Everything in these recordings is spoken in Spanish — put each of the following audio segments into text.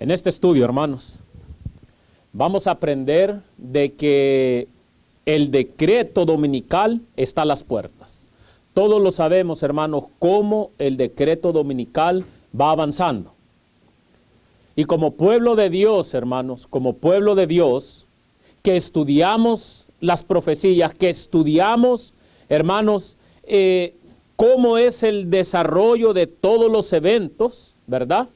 En este estudio, hermanos, vamos a aprender de que el decreto dominical está a las puertas. Todos lo sabemos, hermanos, cómo el decreto dominical va avanzando. Y como pueblo de Dios, hermanos, como pueblo de Dios, que estudiamos las profecías, que estudiamos, hermanos, cómo es el desarrollo de todos los eventos, ¿verdad?,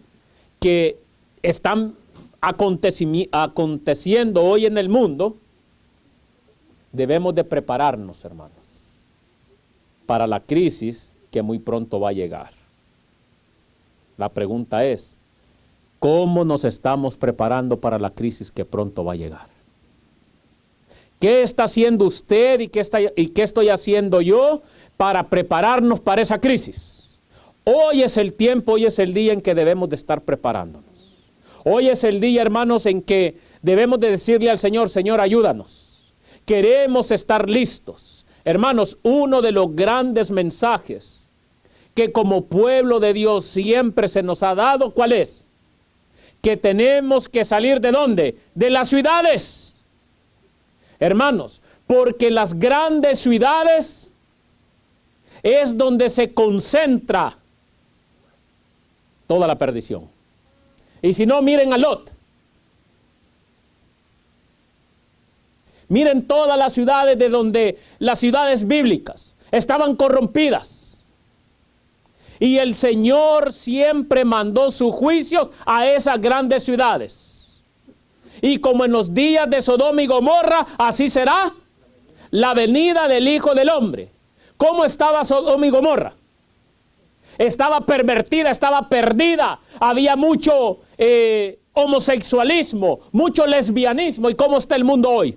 que están aconteciendo hoy en el mundo, debemos de prepararnos, hermanos, para la crisis que muy pronto va a llegar. La pregunta es, ¿cómo nos estamos preparando para la crisis que pronto va a llegar? ¿Qué está haciendo usted y qué estoy haciendo yo para prepararnos para esa crisis? Hoy es el tiempo, hoy es el día en que debemos de estar preparándonos. Hoy es el día, hermanos, en que debemos de decirle al Señor, Señor, ayúdanos. Queremos estar listos. Hermanos, uno de los grandes mensajes que como pueblo de Dios siempre se nos ha dado, ¿cuál es? Que tenemos que salir ¿de dónde? De las ciudades. Hermanos, porque las grandes ciudades es donde se concentra toda la perdición. Y si no, miren a Lot. Miren todas las ciudades de donde las ciudades bíblicas estaban corrompidas. Y el Señor siempre mandó sus juicios a esas grandes ciudades. Y como en los días de Sodoma y Gomorra, así será la venida del Hijo del Hombre. ¿Cómo estaba Sodoma y Gomorra? Estaba pervertida, estaba perdida. Había mucho homosexualismo, mucho lesbianismo. ¿Y cómo está el mundo hoy?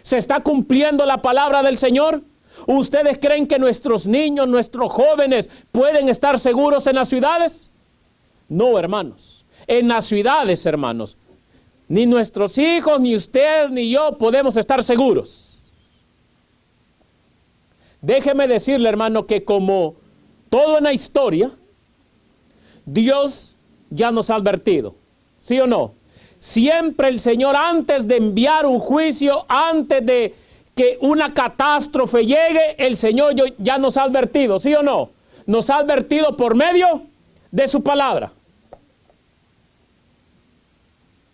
¿Se está cumpliendo la palabra del Señor? ¿Ustedes creen que nuestros niños, nuestros jóvenes pueden estar seguros en las ciudades? No, hermanos. En las ciudades, hermanos, ni nuestros hijos, ni usted, ni yo podemos estar seguros. Déjeme decirle, hermano, que como todo en la historia, Dios ya nos ha advertido. ¿Sí o no? Siempre el Señor, antes de enviar un juicio, antes de que una catástrofe llegue, el Señor ya nos ha advertido. ¿Sí o no? Nos ha advertido por medio de su palabra.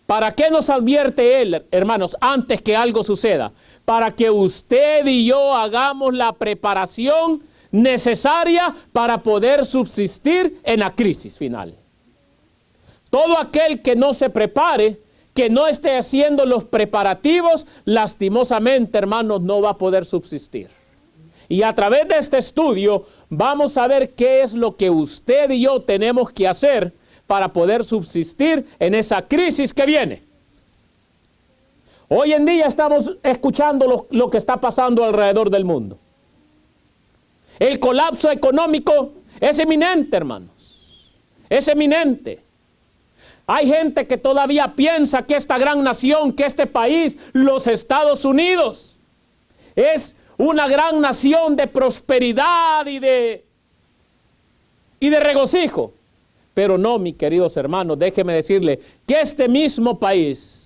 ¿Para qué nos advierte Él, hermanos, antes que algo suceda? Para que usted y yo hagamos la preparación necesaria para poder subsistir en la crisis final. Todo aquel que no se prepare, que no esté haciendo los preparativos, lastimosamente, hermanos, no va a poder subsistir. Y a través de este estudio vamos a ver qué es lo que usted y yo tenemos que hacer para poder subsistir en esa crisis que viene. Hoy en día estamos escuchando lo que está pasando alrededor del mundo. El colapso económico es eminente, hermanos. Es eminente. Hay gente que todavía piensa que esta gran nación, que este país, los Estados Unidos, es una gran nación de prosperidad y de regocijo. Pero no, mis queridos hermanos, déjeme decirle que este mismo país,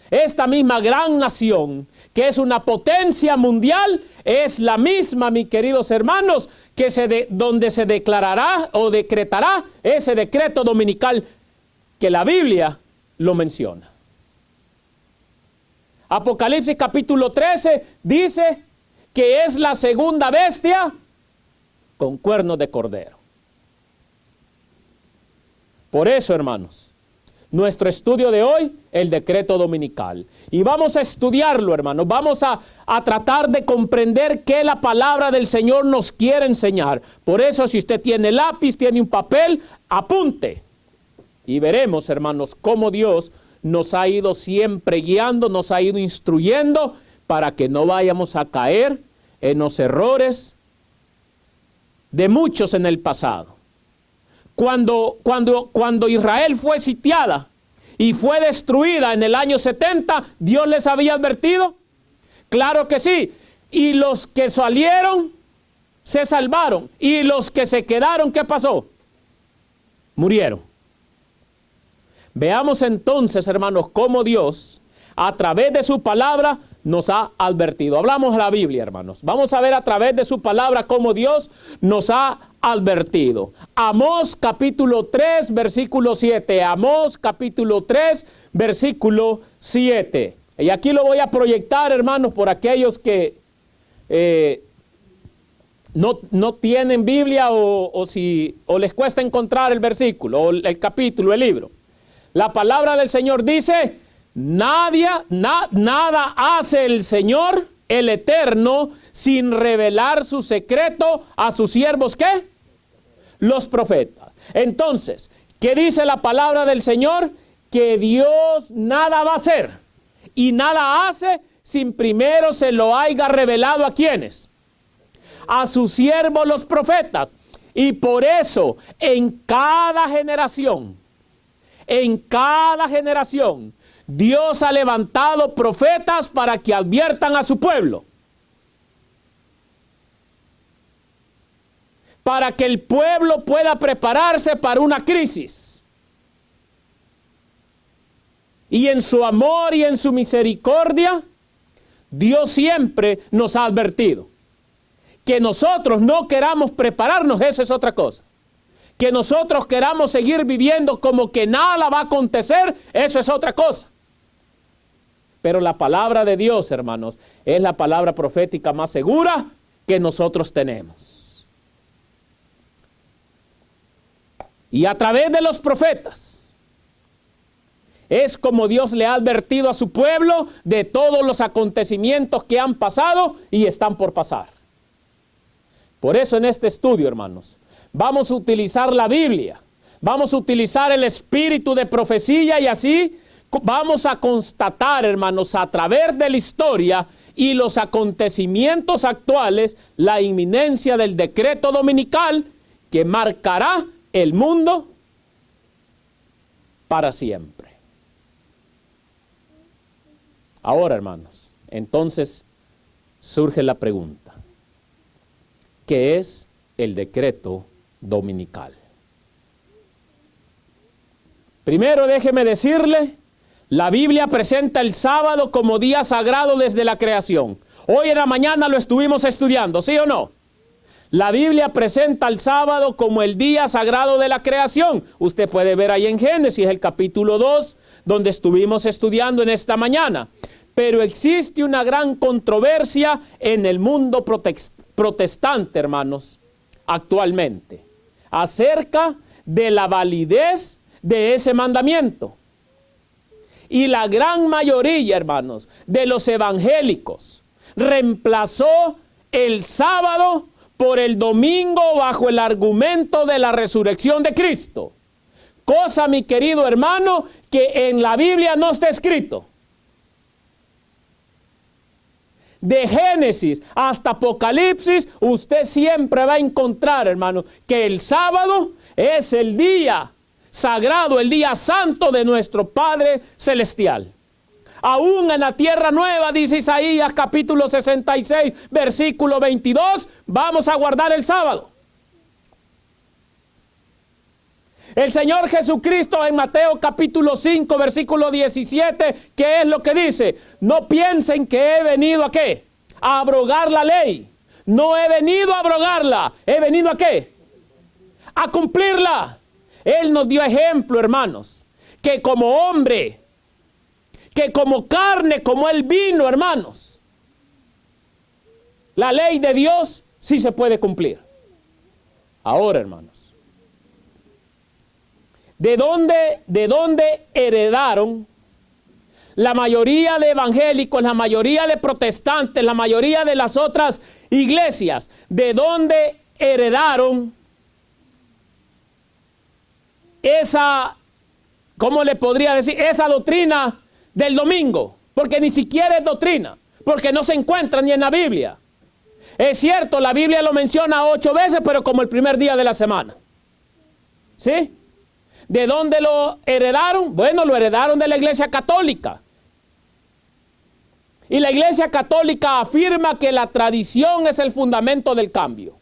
esta misma gran nación, que es una potencia mundial, es la misma, mis queridos hermanos, donde se declarará o decretará ese decreto dominical que la Biblia lo menciona. Apocalipsis capítulo 13 dice que es la segunda bestia con cuernos de cordero. Por eso, hermanos, nuestro estudio de hoy, el decreto dominical. Y vamos a estudiarlo, hermanos. Vamos a tratar de comprender qué la palabra del Señor nos quiere enseñar. Por eso, si usted tiene lápiz, tiene un papel, apunte. Y veremos, hermanos, cómo Dios nos ha ido siempre guiando, nos ha ido instruyendo para que no vayamos a caer en los errores de muchos en el pasado. Cuando Israel fue sitiada y fue destruida en el año 70, ¿Dios les había advertido? Claro que sí. Y los que salieron se salvaron. Y los que se quedaron, ¿qué pasó? Murieron. Veamos entonces, hermanos, cómo Dios, a través de su palabra, nos ha advertido. Hablamos de la Biblia, hermanos. Vamos a ver a través de su palabra cómo Dios nos ha advertido. Amós capítulo 3, versículo 7. Amós capítulo 3, versículo 7. Y aquí lo voy a proyectar, hermanos, por aquellos que no tienen Biblia o les cuesta encontrar el versículo, o el capítulo, el libro. La palabra del Señor dice: nada hace el Señor, el Eterno, sin revelar su secreto a sus siervos, ¿qué? Los profetas. Entonces, ¿qué dice la palabra del Señor? Que Dios nada va a hacer y nada hace sin primero se lo haya revelado ¿a quiénes? A sus siervos los profetas. Y por eso, en cada generación, Dios ha levantado profetas para que adviertan a su pueblo. Para que el pueblo pueda prepararse para una crisis. Y en su amor y en su misericordia, Dios siempre nos ha advertido. Que nosotros no queramos prepararnos, eso es otra cosa. Que nosotros queramos seguir viviendo como que nada va a acontecer, eso es otra cosa. Pero la palabra de Dios, hermanos, es la palabra profética más segura que nosotros tenemos. Y a través de los profetas, es como Dios le ha advertido a su pueblo de todos los acontecimientos que han pasado y están por pasar. Por eso en este estudio, hermanos, vamos a utilizar la Biblia, vamos a utilizar el espíritu de profecía y así vamos a constatar, hermanos, a través de la historia y los acontecimientos actuales, la inminencia del decreto dominical que marcará el mundo para siempre. Ahora, hermanos, entonces surge la pregunta: ¿qué es el decreto dominical? Primero déjeme decirle, la Biblia presenta el sábado como día sagrado desde la creación. Hoy en la mañana lo estuvimos estudiando, ¿sí o no? La Biblia presenta el sábado como el día sagrado de la creación. Usted puede ver ahí en Génesis, el capítulo 2, donde estuvimos estudiando en esta mañana. Pero existe una gran controversia en el mundo protestante, hermanos, actualmente, acerca de la validez de ese mandamiento. Y la gran mayoría, hermanos, de los evangélicos reemplazó el sábado por el domingo bajo el argumento de la resurrección de Cristo. Cosa, mi querido hermano, que en la Biblia no está escrito. De Génesis hasta Apocalipsis, usted siempre va a encontrar, hermano, que el sábado es el día sagrado, el día santo de nuestro Padre Celestial. Aún en la tierra nueva, dice Isaías capítulo 66, versículo 22, vamos a guardar el sábado. El Señor Jesucristo en Mateo capítulo 5, versículo 17, ¿qué es lo que dice? No piensen que he venido ¿a qué? A abrogar la ley. No he venido a abrogarla. ¿He venido a qué? A cumplirla. Él nos dio ejemplo, hermanos, que como hombre, que como carne, como Él vino, hermanos, la ley de Dios sí se puede cumplir. Ahora, hermanos, ¿de dónde heredaron la mayoría de evangélicos, la mayoría de protestantes, la mayoría de las otras iglesias? ¿De dónde heredaron esa, cómo le podría decir, esa doctrina del domingo? Porque ni siquiera es doctrina, porque no se encuentra ni en la Biblia. Es cierto, la Biblia lo menciona 8 veces, pero como el primer día de la semana. ¿Sí? ¿De dónde lo heredaron? Bueno, lo heredaron de la Iglesia Católica. Y la Iglesia Católica afirma que la tradición es el fundamento del cambio.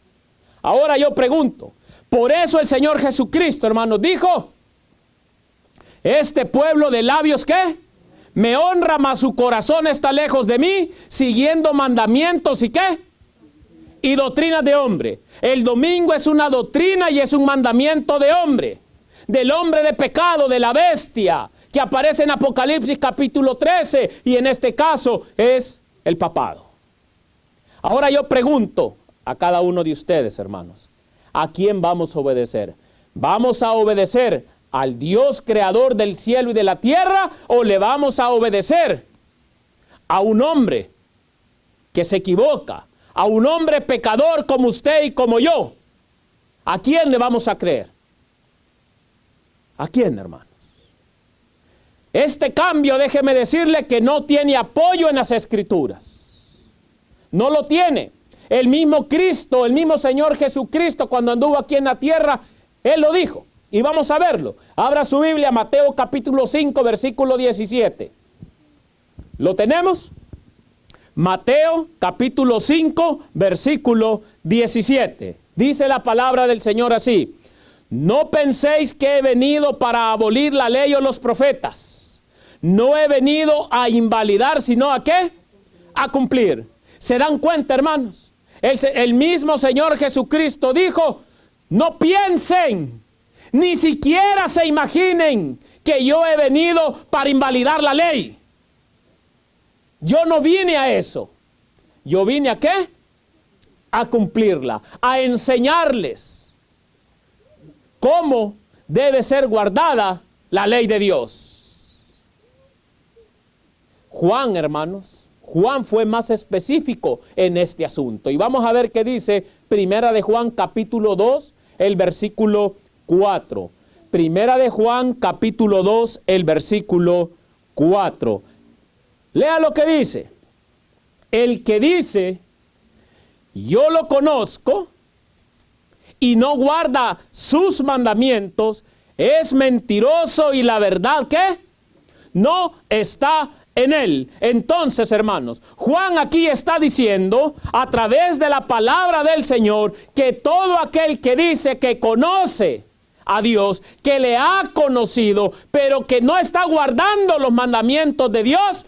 Ahora yo pregunto, por eso el Señor Jesucristo, hermanos, dijo Este pueblo de labios, ¿qué? Me honra, mas su corazón está lejos de mí, siguiendo mandamientos y ¿qué? Y doctrinas de hombre. El domingo es una doctrina y es un mandamiento de hombre. Del hombre de pecado, de la bestia, que aparece en Apocalipsis capítulo 13, y en este caso es el papado. Ahora yo pregunto a cada uno de ustedes, hermanos, ¿a quién vamos a obedecer? ¿Vamos a obedecer al Dios creador del cielo y de la tierra, o le vamos a obedecer a un hombre que se equivoca, a un hombre pecador como usted y como yo? ¿A quién le vamos a creer? ¿A quién, hermanos? Este cambio, déjeme decirle que no tiene apoyo en las Escrituras. No lo tiene. El mismo Cristo, el mismo Señor Jesucristo, cuando anduvo aquí en la tierra, Él lo dijo. Y vamos a verlo. Abra su Biblia, Mateo capítulo 5, versículo 17. ¿Lo tenemos? Mateo capítulo 5, versículo 17. Dice la palabra del Señor así: no penséis que he venido para abolir la ley o los profetas. No he venido a invalidar, sino ¿a qué? A cumplir. ¿Se dan cuenta, hermanos? El mismo Señor Jesucristo dijo: no piensen, ni siquiera se imaginen que yo he venido para invalidar la ley. Yo no vine a eso. Yo vine ¿a qué? A cumplirla, a enseñarles cómo debe ser guardada la ley de Dios. Juan, hermanos, Juan fue más específico en este asunto. Y vamos a ver qué dice Primera de Juan capítulo 2, el versículo 4. Primera de Juan capítulo 2, el versículo 4. Lea lo que dice. El que dice, yo lo conozco, y no guarda sus mandamientos, es mentiroso y la verdad, ¿qué? No está en él. Entonces, hermanos, Juan aquí está diciendo, a través de la palabra del Señor, que todo aquel que dice que conoce a Dios, que le ha conocido, pero que no está guardando los mandamientos de Dios,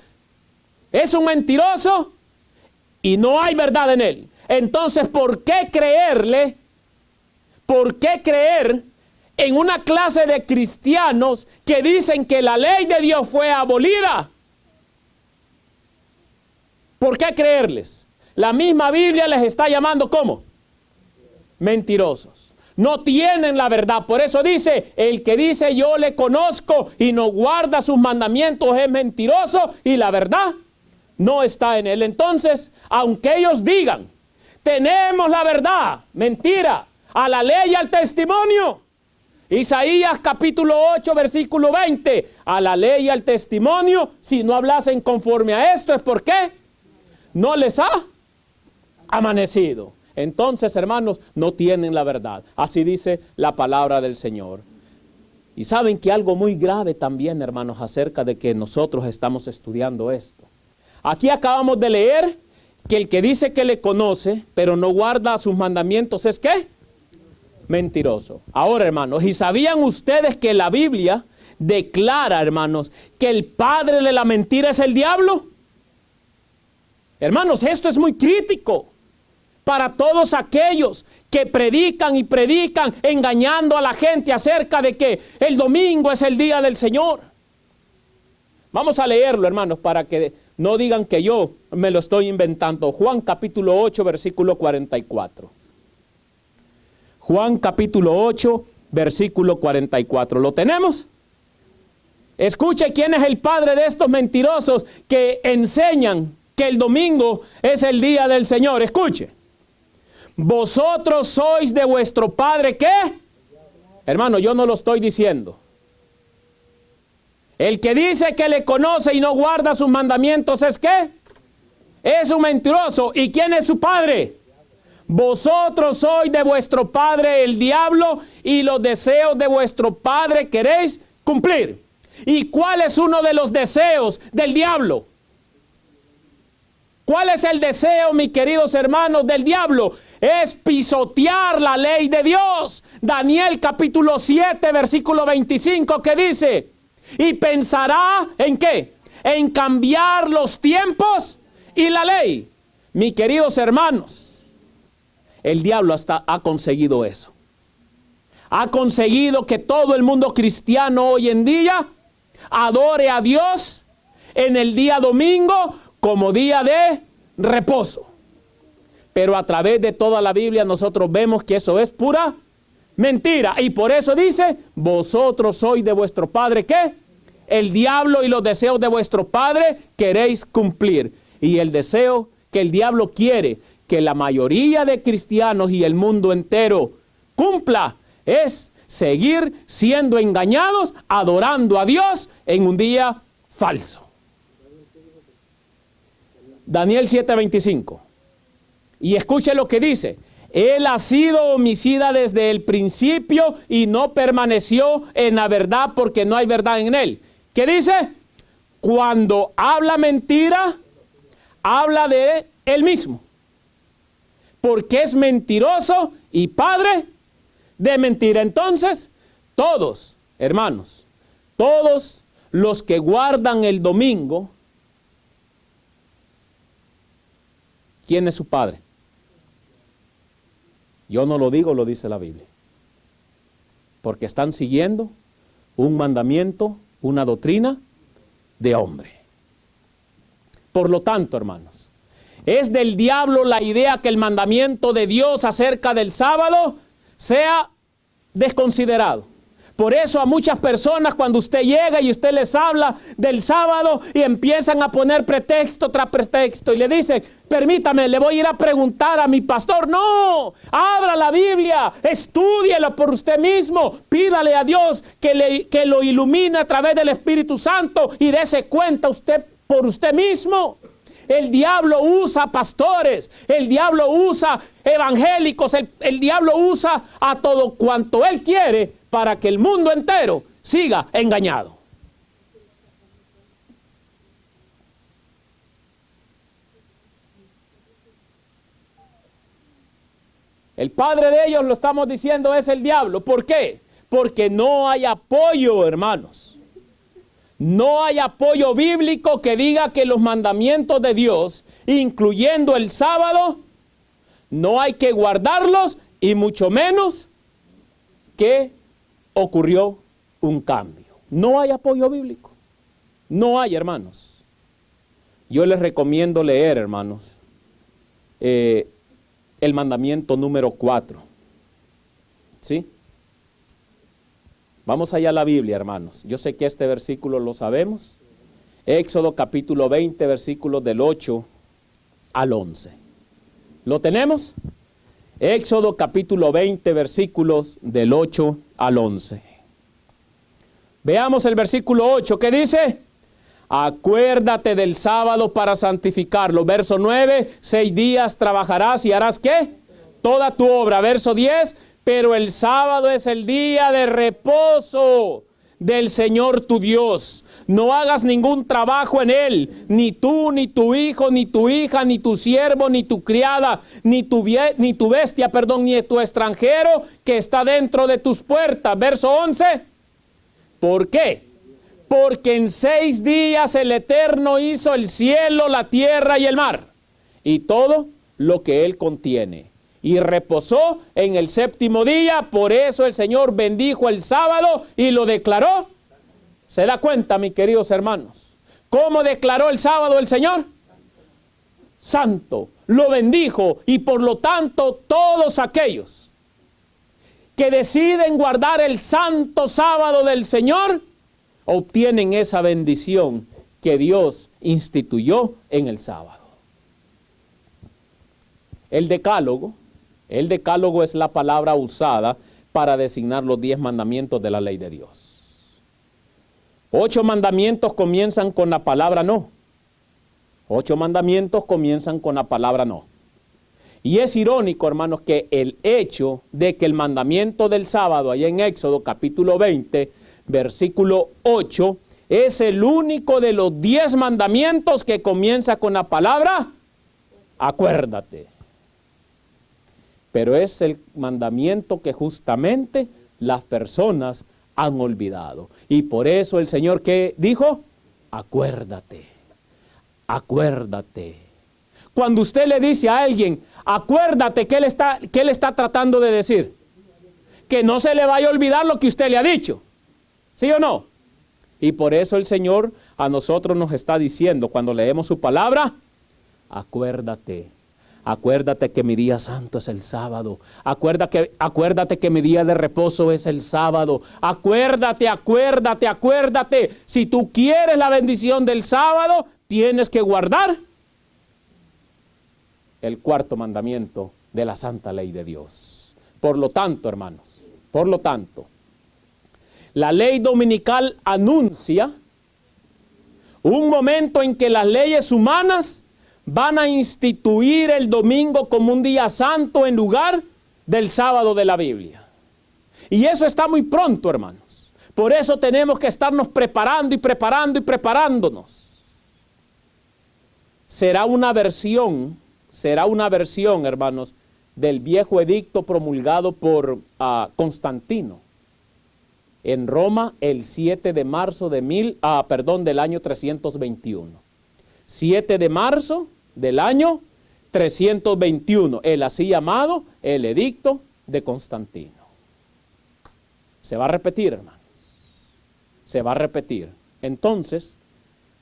es un mentiroso y no hay verdad en él. Entonces, ¿por qué creerle? ¿Por qué creer en una clase de cristianos que dicen que la ley de Dios fue abolida? ¿Por qué creerles? La misma Biblia les está llamando ¿cómo? Mentirosos. No tienen la verdad. Por eso dice, el que dice yo le conozco y no guarda sus mandamientos es mentiroso y la verdad no está en él. Entonces, aunque ellos digan, tenemos la verdad, mentira, a la ley y al testimonio. Isaías capítulo 8, versículo 20, a la ley y al testimonio, si no hablasen conforme a esto, ¿es por qué? No les ha amanecido. Entonces, hermanos, no tienen la verdad. Así dice la palabra del Señor. Y saben que algo muy grave también, hermanos, acerca de que nosotros estamos estudiando esto. Aquí acabamos de leer que el que dice que le conoce, pero no guarda sus mandamientos, ¿es qué? Mentiroso. Ahora, hermanos, ¿y sabían ustedes que la Biblia declara, hermanos, que el padre de la mentira es el diablo? Hermanos, esto es muy crítico para todos aquellos que predican y predican engañando a la gente acerca de que el domingo es el día del Señor. Vamos a leerlo, hermanos, para que no digan que yo me lo estoy inventando. Juan capítulo 8, versículo 44. Juan capítulo 8, versículo 44. ¿Lo tenemos? Escuche quién es el padre de estos mentirosos que enseñan que el domingo es el día del Señor. Escuche. Vosotros sois de vuestro padre, ¿qué? Hermano, yo no lo estoy diciendo. El que dice que le conoce y no guarda sus mandamientos, ¿es qué? Es un mentiroso. ¿Y quién es su padre? Vosotros sois de vuestro padre el diablo y los deseos de vuestro padre queréis cumplir. ¿Y cuál es uno de los deseos del diablo? ¿Cuál es el deseo, mis queridos hermanos, del diablo? Es pisotear la ley de Dios. Daniel capítulo 7, versículo 25, que dice: Y pensará ¿en qué? En cambiar los tiempos y la ley. Mis queridos hermanos, el diablo hasta ha conseguido eso. Ha conseguido que todo el mundo cristiano hoy en día adore a Dios en el día domingo como día de reposo. Pero a través de toda la Biblia nosotros vemos que eso es pura mentira. Y por eso dice, vosotros sois de vuestro padre, ¿qué? El diablo, y los deseos de vuestro padre queréis cumplir. Y el deseo que el diablo quiere que la mayoría de cristianos y el mundo entero cumpla es seguir siendo engañados, adorando a Dios en un día falso. Daniel 7:25. Y escuche lo que dice. Él ha sido homicida desde el principio y no permaneció en la verdad porque no hay verdad en él. ¿Qué dice? Cuando habla mentira, habla de él mismo. Porque es mentiroso y padre de mentira. Entonces, todos, hermanos, todos los que guardan el domingo, ¿quién es su padre? Yo no lo digo, lo dice la Biblia. Porque están siguiendo un mandamiento, una doctrina de hombre. Por lo tanto, hermanos, es del diablo la idea que el mandamiento de Dios acerca del sábado sea desconsiderado. Por eso a muchas personas cuando usted llega y usted les habla del sábado y empiezan a poner pretexto tras pretexto y le dicen, permítame, le voy a ir a preguntar a mi pastor. No, abra la Biblia, estúdielo por usted mismo, pídale a Dios que lo ilumine a través del Espíritu Santo y dése cuenta usted por usted mismo. El diablo usa pastores, el diablo usa evangélicos, el diablo usa a todo cuanto él quiere para que el mundo entero siga engañado. El padre de ellos, lo estamos diciendo, es el diablo. ¿Por qué? Porque no hay apoyo, hermanos. No hay apoyo bíblico que diga que los mandamientos de Dios, incluyendo el sábado, no hay que guardarlos y mucho menos que ocurrió un cambio. No hay apoyo bíblico. No hay, hermanos. Yo les recomiendo leer, hermanos, el mandamiento número 4. ¿Sí? Vamos allá a la Biblia, hermanos. Yo sé que este versículo lo sabemos. Éxodo capítulo 20, versículos del 8 al 11. ¿Lo tenemos? Éxodo capítulo 20, versículos del 8 al 11. Veamos el versículo 8, ¿qué dice? Acuérdate del sábado para santificarlo. Verso 9, 6 días trabajarás y harás ¿qué? Toda tu obra. Verso 10, pero el sábado es el día de reposo del Señor tu Dios. No hagas ningún trabajo en él, ni tú, ni tu hijo, ni tu hija, ni tu siervo, ni tu criada, ni tu bestia, ni tu extranjero que está dentro de tus puertas. Verso 11. ¿Por qué? Porque en 6 días el Eterno hizo el cielo, la tierra y el mar, y todo lo que él contiene. Y reposó en el 7º día, por eso el Señor bendijo el sábado y lo declaró. ¿Se da cuenta, mis queridos hermanos? ¿Cómo declaró el sábado el Señor? Santo. Lo bendijo y por lo tanto todos aquellos que deciden guardar el santo sábado del Señor obtienen esa bendición que Dios instituyó en el sábado. El decálogo es la palabra usada para designar los 10 mandamientos de la ley de Dios. 8 mandamientos comienzan con la palabra no. 8 mandamientos comienzan con la palabra no. Y es irónico, hermanos, que el hecho de que el mandamiento del sábado, allá en Éxodo capítulo 20, versículo 8, es el único de los 10 mandamientos que comienza con la palabra acuérdate. Pero es el mandamiento que justamente las personas han olvidado. Y por eso el Señor, ¿qué dijo? Acuérdate, acuérdate. Cuando usted le dice a alguien, acuérdate, ¿qué le está tratando de decir? Que no se le vaya a olvidar lo que usted le ha dicho. ¿Sí o no? Y por eso el Señor a nosotros nos está diciendo, cuando leemos su palabra, acuérdate. Acuérdate que mi día santo es el sábado. Acuérdate que mi día de reposo es el sábado. Acuérdate, acuérdate, acuérdate. Si tú quieres la bendición del sábado, tienes que guardar el cuarto mandamiento de la santa ley de Dios. Por lo tanto, hermanos, por lo tanto, la ley dominical anuncia un momento en que las leyes humanas van a instituir el domingo como un día santo en lugar del sábado de la Biblia. Y eso está muy pronto, hermanos. Por eso tenemos que estarnos preparando y preparando y preparándonos. Será una versión, hermanos, del viejo edicto promulgado por Constantino en Roma el 7 de marzo del año 321. 7 de marzo del año 321, el así llamado el edicto de Constantino. Se va a repetir, hermanos. Se va a repetir. Entonces,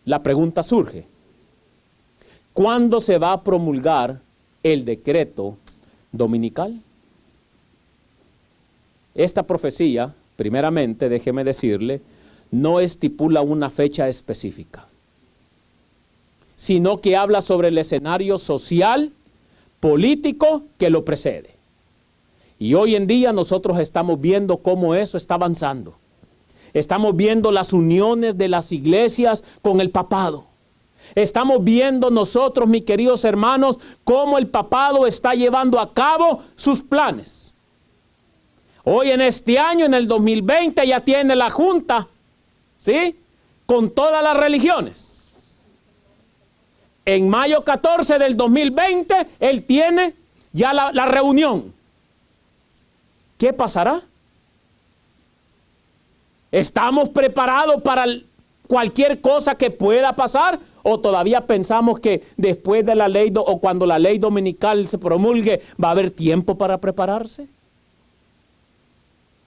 la pregunta surge: ¿cuándo se va a promulgar el decreto dominical? Esta profecía, primeramente, déjeme decirle, no estipula una fecha específica, sino que habla sobre el escenario social, político que lo precede. Y hoy en día nosotros estamos viendo cómo eso está avanzando. Estamos viendo las uniones de las iglesias con el papado. Estamos viendo nosotros, mis queridos hermanos, cómo el papado está llevando a cabo sus planes. Hoy en este año, en el 2020, ya tiene la junta, ¿sí?, con todas las religiones. En mayo 14 del 2020, él tiene ya la reunión. ¿Qué pasará? ¿Estamos preparados para cualquier cosa que pueda pasar? ¿O todavía pensamos que después de la ley o cuando la ley dominical se promulgue va a haber tiempo para prepararse?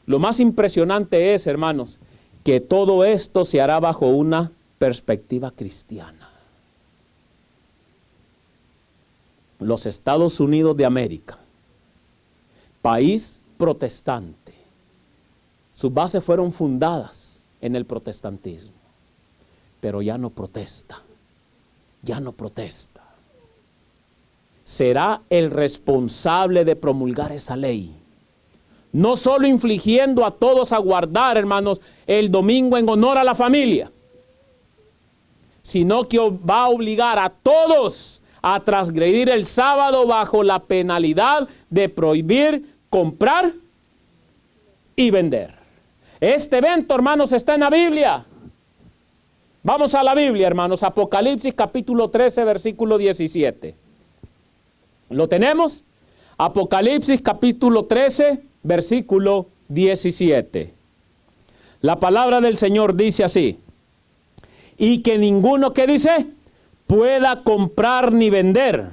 Lo más impresionante es, hermanos, que todo esto se hará bajo una perspectiva cristiana. Los Estados Unidos de América, país protestante, sus bases fueron fundadas en el protestantismo, pero ya no protesta, ya no protesta. Será el responsable de promulgar esa ley, no solo infligiendo a todos a guardar, hermanos, el domingo en honor a la familia, sino que va a obligar a todos a transgredir el sábado bajo la penalidad de prohibir comprar y vender. Este evento, hermanos, está en la Biblia. Vamos a la Biblia, hermanos. Apocalipsis capítulo 13, versículo 17. ¿Lo tenemos? Apocalipsis capítulo 13, versículo 17. La palabra del Señor dice así: y que ninguno, ¿qué dice?, pueda comprar ni vender,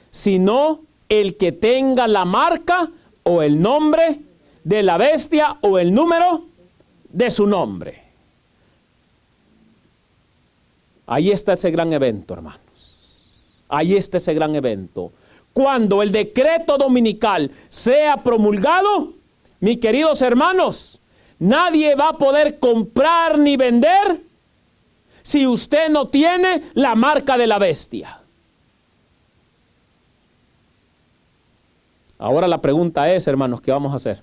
sino el que tenga la marca o el nombre de la bestia o el número de su nombre. Ahí está ese gran evento, hermanos. Ahí está ese gran evento. Cuando el decreto dominical sea promulgado, mis queridos hermanos, nadie va a poder comprar ni vender si usted no tiene la marca de la bestia. Ahora la pregunta es, hermanos, ¿qué vamos a hacer?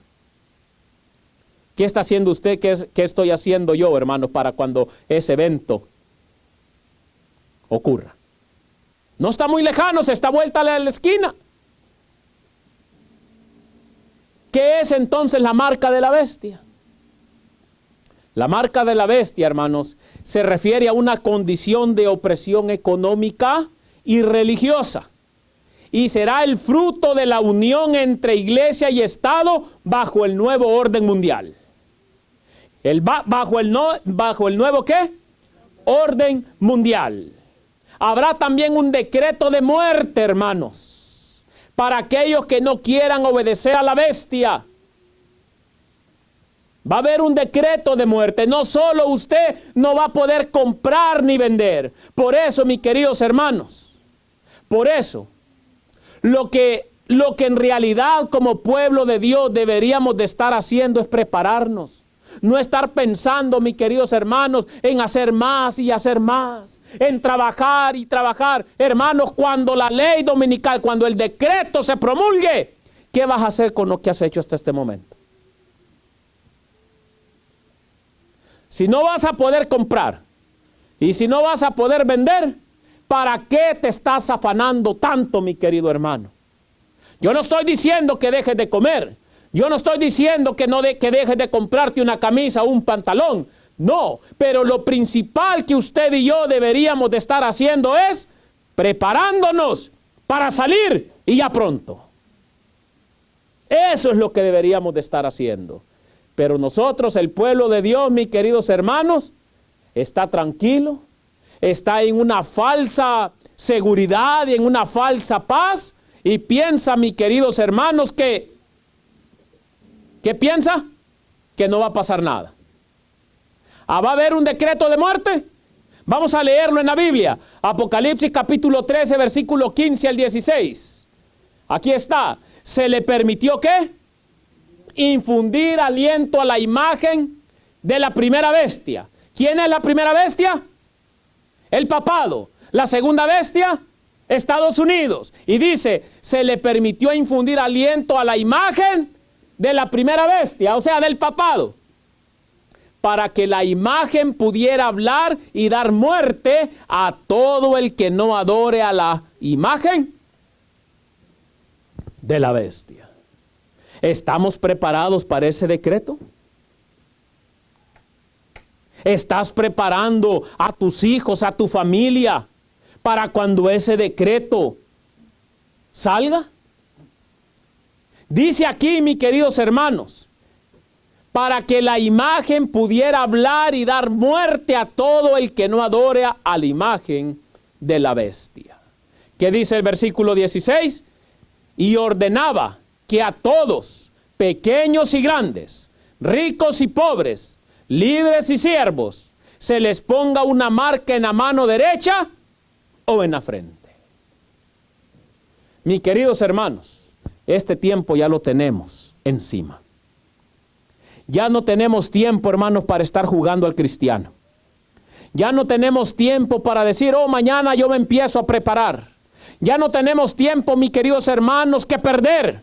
¿Qué está haciendo usted? ¿Qué estoy haciendo yo, hermanos, para cuando ese evento ocurra? No está muy lejano, se está vuelta a la esquina. ¿Qué es entonces la marca de la bestia? La marca de la bestia, hermanos, se refiere a una condición de opresión económica y religiosa, y será el fruto de la unión entre iglesia y Estado bajo el nuevo orden mundial. Bajo el nuevo ¿qué? Orden mundial. Habrá también un decreto de muerte, hermanos, para aquellos que no quieran obedecer a la bestia. Va a haber un decreto de muerte. No solo usted no va a poder comprar ni vender. Por eso, mis queridos hermanos, por eso, lo que en realidad como pueblo de Dios deberíamos de estar haciendo es prepararnos. No estar pensando, mis queridos hermanos, en hacer más y hacer más, en trabajar y trabajar. Hermanos, cuando la ley dominical, cuando el decreto se promulgue, ¿qué vas a hacer con lo que has hecho hasta este momento? Si no vas a poder comprar y si no vas a poder vender, ¿para qué te estás afanando tanto, mi querido hermano? Yo no estoy diciendo que dejes de comer. Yo no estoy diciendo que dejes de comprarte una camisa o un pantalón. No, pero lo principal que usted y yo deberíamos de estar haciendo es preparándonos para salir y ya pronto. Eso es lo que deberíamos de estar haciendo. Pero nosotros, el pueblo de Dios, mis queridos hermanos, está tranquilo, está en una falsa seguridad y en una falsa paz y piensa, mis queridos hermanos, ¿qué piensa? Que no va a pasar nada. ¿Va a haber un decreto de muerte? Vamos a leerlo en la Biblia. Apocalipsis capítulo 13, versículo 15 al 16. Aquí está. ¿Se le permitió qué? Infundir aliento a la imagen de la primera bestia. ¿Quién es la primera bestia? El papado. La segunda bestia, Estados Unidos. Y dice, se le permitió infundir aliento a la imagen de la primera bestia, o sea, del papado, para que la imagen pudiera hablar y dar muerte a todo el que no adore a la imagen de la bestia. ¿Estamos preparados para ese decreto? ¿Estás preparando a tus hijos, a tu familia, para cuando ese decreto salga? Dice aquí, mis queridos hermanos, para que la imagen pudiera hablar y dar muerte a todo el que no adore a la imagen de la bestia. ¿Qué dice el versículo 16? Y ordenaba que a todos, pequeños y grandes, ricos y pobres, libres y siervos, se les ponga una marca en la mano derecha o en la frente. Mis queridos hermanos, este tiempo ya lo tenemos encima. Ya no tenemos tiempo, hermanos, para estar jugando al cristiano. Ya no tenemos tiempo para decir, mañana yo me empiezo a preparar. Ya no tenemos tiempo, mis queridos hermanos, que perder.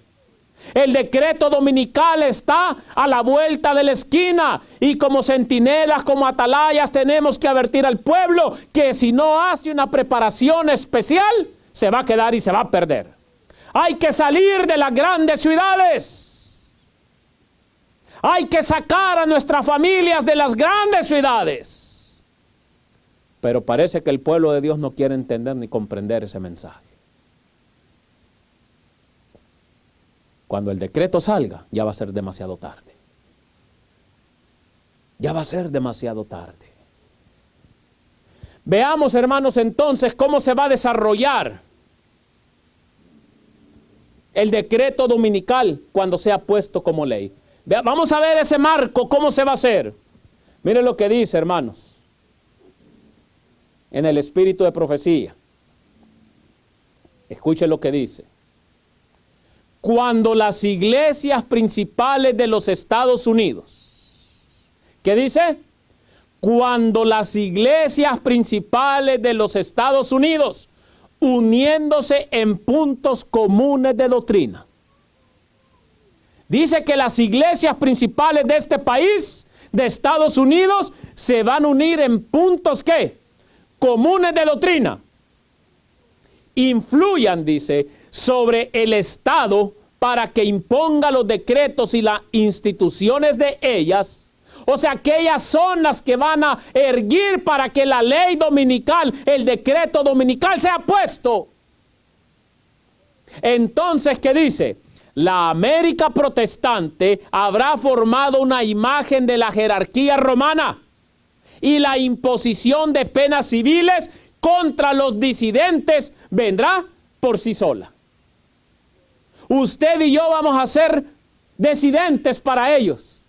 El decreto dominical está a la vuelta de la esquina y como centinelas, como atalayas, tenemos que advertir al pueblo que si no hace una preparación especial, se va a quedar y se va a perder. Hay que salir de las grandes ciudades. Hay que sacar a nuestras familias de las grandes ciudades. Pero parece que el pueblo de Dios no quiere entender ni comprender ese mensaje. Cuando el decreto salga, ya va a ser demasiado tarde. Ya va a ser demasiado tarde. Veamos, hermanos, entonces cómo se va a desarrollar el decreto dominical cuando sea puesto como ley. Vamos a ver ese marco, cómo se va a hacer. Miren lo que dice, hermanos, en el espíritu de profecía. Escuchen lo que dice. Cuando las iglesias principales de los Estados Unidos, ¿qué dice? Cuando las iglesias principales de los Estados Unidos, uniéndose en puntos comunes de doctrina. Dice que las iglesias principales de este país, de Estados Unidos, se van a unir en puntos ¿qué? Comunes de doctrina. Influyan, dice, sobre el Estado para que imponga los decretos y las instituciones de ellas. O sea, que ellas son las que van a erguir para que la ley dominical, el decreto dominical sea puesto. Entonces, ¿qué dice? la América protestante habrá formado una imagen de la jerarquía romana y la imposición de penas civiles contra los disidentes vendrá por sí sola. Usted y yo vamos a ser disidentes para ellos.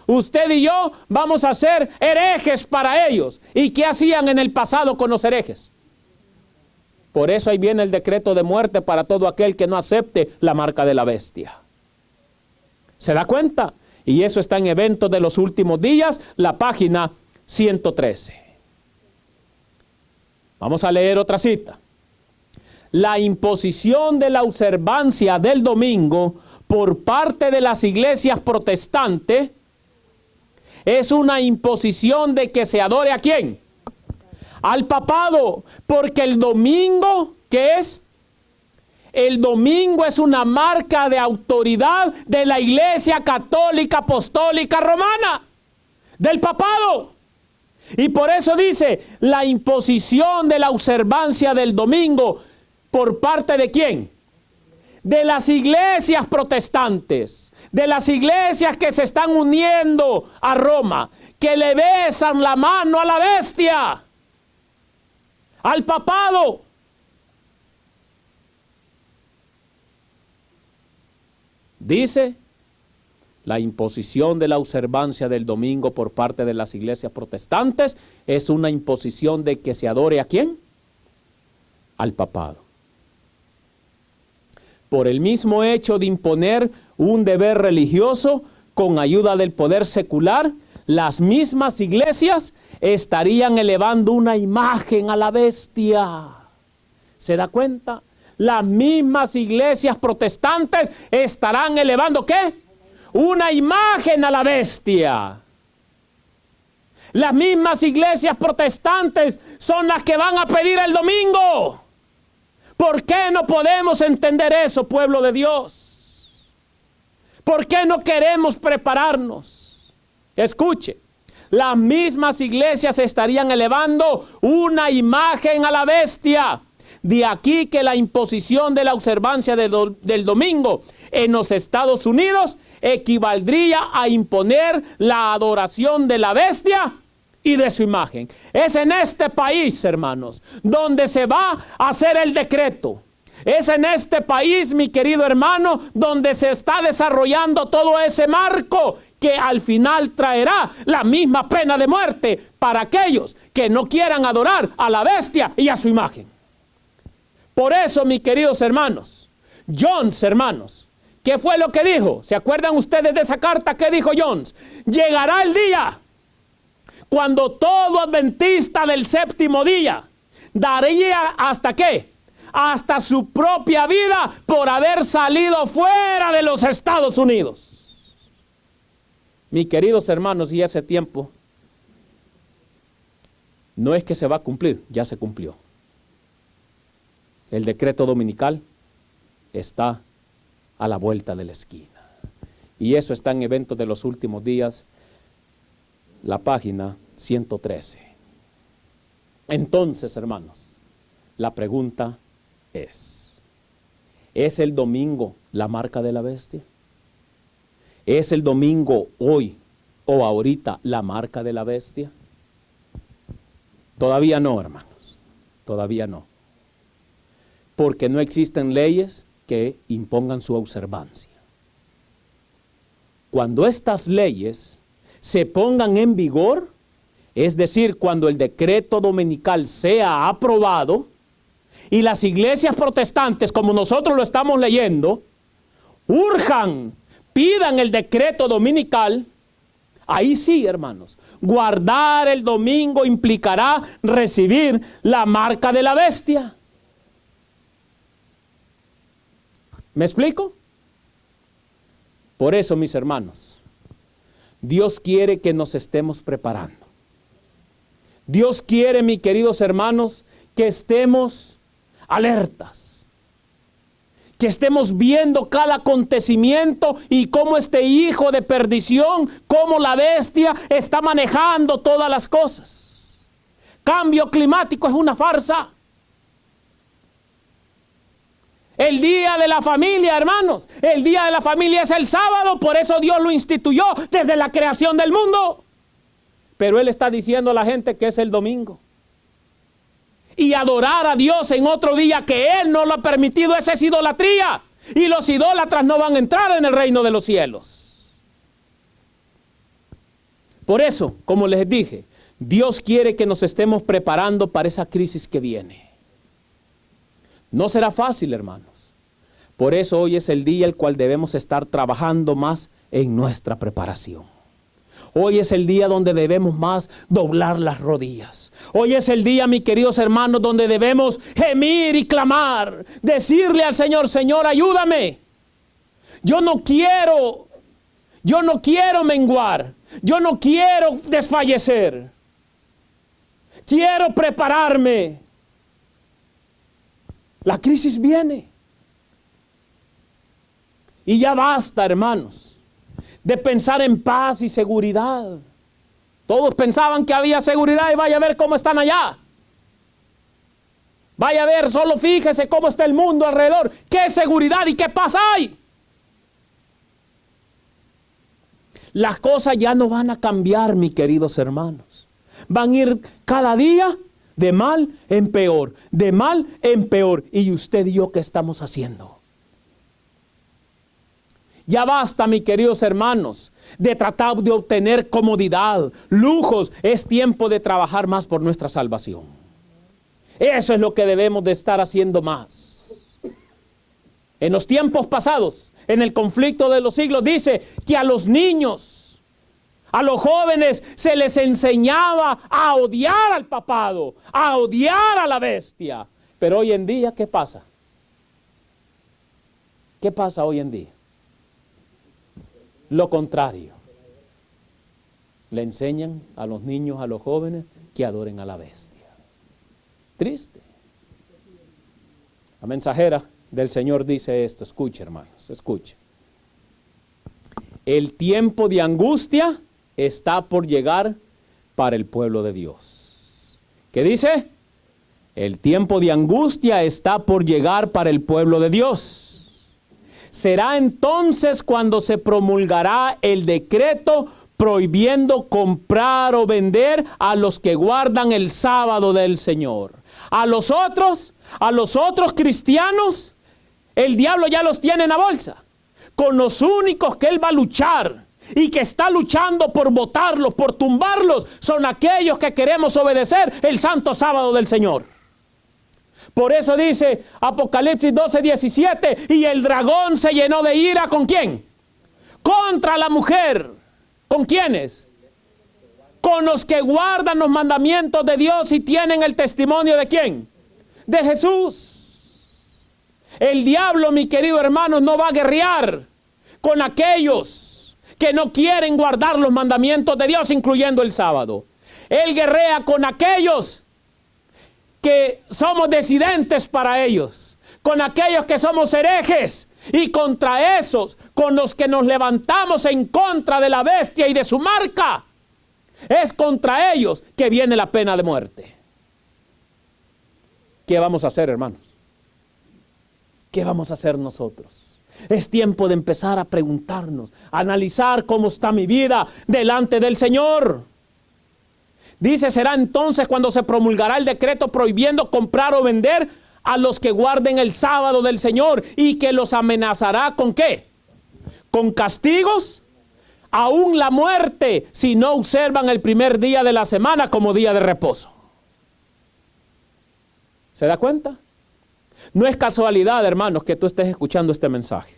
Usted y yo vamos a ser herejes para ellos. ¿Y qué hacían en el pasado con los herejes? Por eso ahí viene el decreto de muerte para todo aquel que no acepte la marca de la bestia. ¿Se da cuenta? Y eso está en Eventos de los Últimos Días, la página 113. Vamos a leer otra cita. La imposición de la observancia del domingo por parte de las iglesias protestantes es una imposición de que se adore ¿a quién? Al papado, porque el domingo, ¿qué es? El domingo es una marca de autoridad de la Iglesia Católica Apostólica Romana, del papado. Y por eso dice, la imposición de la observancia del domingo, ¿por parte de quién? De las iglesias protestantes, de las iglesias que se están uniendo a Roma, que le besan la mano a la bestia, al papado. Dice, la imposición de la observancia del domingo por parte de las iglesias protestantes es una imposición de que se adore ¿a quién? Al papado. Por el mismo hecho de imponer un deber religioso con ayuda del poder secular, las mismas iglesias estarían elevando una imagen a la bestia. ¿Se da cuenta? Las mismas iglesias protestantes estarán elevando ¿qué? Una imagen a la bestia. Las mismas iglesias protestantes son las que van a pedir el domingo. ¿Por qué no podemos entender eso, pueblo de Dios? ¿Por qué no queremos prepararnos? Escuche, las mismas iglesias estarían elevando una imagen a la bestia. De aquí que la imposición de la observancia del domingo en los Estados Unidos equivaldría a imponer la adoración de la bestia y de su imagen. Es en este país, hermanos, donde se va a hacer el decreto. Es en este país, mi querido hermano, donde se está desarrollando todo ese marco que al final traerá la misma pena de muerte para aquellos que no quieran adorar a la bestia y a su imagen. Por eso, mis queridos hermanos, Jones, hermanos, ¿qué fue lo que dijo? ¿Se acuerdan ustedes de esa carta que dijo Jones? Llegará el día cuando todo adventista del séptimo día daría ¿hasta qué? Hasta su propia vida por haber salido fuera de los Estados Unidos. Mis queridos hermanos, y ese tiempo no es que se va a cumplir, ya se cumplió. El decreto dominical está a la vuelta de la esquina. Y eso está en Eventos de los Últimos Días, la página 113. Entonces, hermanos, la pregunta ¿es el domingo la marca de la bestia? ¿Es el domingo hoy o ahorita la marca de la bestia? Todavía no, hermanos, todavía no. Porque no existen leyes que impongan su observancia. Cuando estas leyes se pongan en vigor, es decir, cuando el decreto dominical sea aprobado y las iglesias protestantes, como nosotros lo estamos leyendo, urjan, pidan el decreto dominical, ahí sí, hermanos, guardar el domingo implicará recibir la marca de la bestia. ¿Me explico? Por eso, mis hermanos, Dios quiere que nos estemos preparando. Dios quiere, mis queridos hermanos, que estemos alertas. Que estemos viendo cada acontecimiento y cómo este hijo de perdición, cómo la bestia está manejando todas las cosas. Cambio climático es una farsa. El día de la familia, hermanos. El día de la familia es el sábado, por eso Dios lo instituyó desde la creación del mundo. Pero Él está diciendo a la gente que es el domingo. Y adorar a Dios en otro día que Él no lo ha permitido, esa es idolatría. Y los idólatras no van a entrar en el reino de los cielos. Por eso, como les dije, Dios quiere que nos estemos preparando para esa crisis que viene. No será fácil, hermanos. Por eso hoy es el día el cual debemos estar trabajando más en nuestra preparación. Hoy es el día donde debemos más doblar las rodillas. Hoy es el día, mis queridos hermanos, donde debemos gemir y clamar. Decirle al Señor, Señor, ayúdame. Yo no quiero menguar. Yo no quiero desfallecer. Quiero prepararme. La crisis viene. Y ya basta, hermanos, de pensar en paz y seguridad. Todos pensaban que había seguridad y vaya a ver cómo están allá. Vaya a ver, solo fíjese cómo está el mundo alrededor. ¿Qué seguridad y qué paz hay? Las cosas ya no van a cambiar, mis queridos hermanos. Van a ir cada día de mal en peor, de mal en peor. ¿Y usted y yo qué estamos haciendo? Ya basta, mis queridos hermanos, de tratar de obtener comodidad, lujos. Es tiempo de trabajar más por nuestra salvación. Eso es lo que debemos de estar haciendo más. En los tiempos pasados, en el conflicto de los siglos, dice que a los niños, a los jóvenes, se les enseñaba a odiar al papado, a odiar a la bestia. Pero hoy en día, ¿qué pasa? ¿Qué pasa hoy en día? Lo contrario. Le enseñan a los niños, a los jóvenes, que adoren a la bestia. Triste. La mensajera del Señor dice esto. Escuche, hermanos, escuche. El tiempo de angustia está por llegar para el pueblo de Dios. ¿Qué dice? El tiempo de angustia está por llegar para el pueblo de Dios. Será entonces cuando se promulgará el decreto prohibiendo comprar o vender a los que guardan el sábado del Señor. A los otros cristianos, el diablo ya los tiene en la bolsa. Con los únicos que él va a luchar y que está luchando por botarlos, por tumbarlos, son aquellos que queremos obedecer el santo sábado del Señor. Por eso dice Apocalipsis 12:17, y el dragón se llenó de ira, ¿con quién? Contra la mujer. ¿Con quiénes? Con los que guardan los mandamientos de Dios y tienen el testimonio ¿de quién? De Jesús. El diablo, mi querido hermano, no va a guerrear con aquellos que no quieren guardar los mandamientos de Dios, incluyendo el sábado. Él guerrea con aquellos que somos disidentes para ellos, con aquellos que somos herejes, y contra esos con los que nos levantamos en contra de la bestia y de su marca. Es contra ellos que viene la pena de muerte. ¿Qué vamos a hacer, hermanos? ¿Qué vamos a hacer nosotros? Es tiempo de empezar a preguntarnos, a analizar cómo está mi vida delante del Señor. Dice, será entonces cuando se promulgará el decreto prohibiendo comprar o vender a los que guarden el sábado del Señor, y que los amenazará ¿con qué? Con castigos, aún la muerte, si no observan el primer día de la semana como día de reposo. ¿Se da cuenta? No es casualidad, hermanos, que tú estés escuchando este mensaje.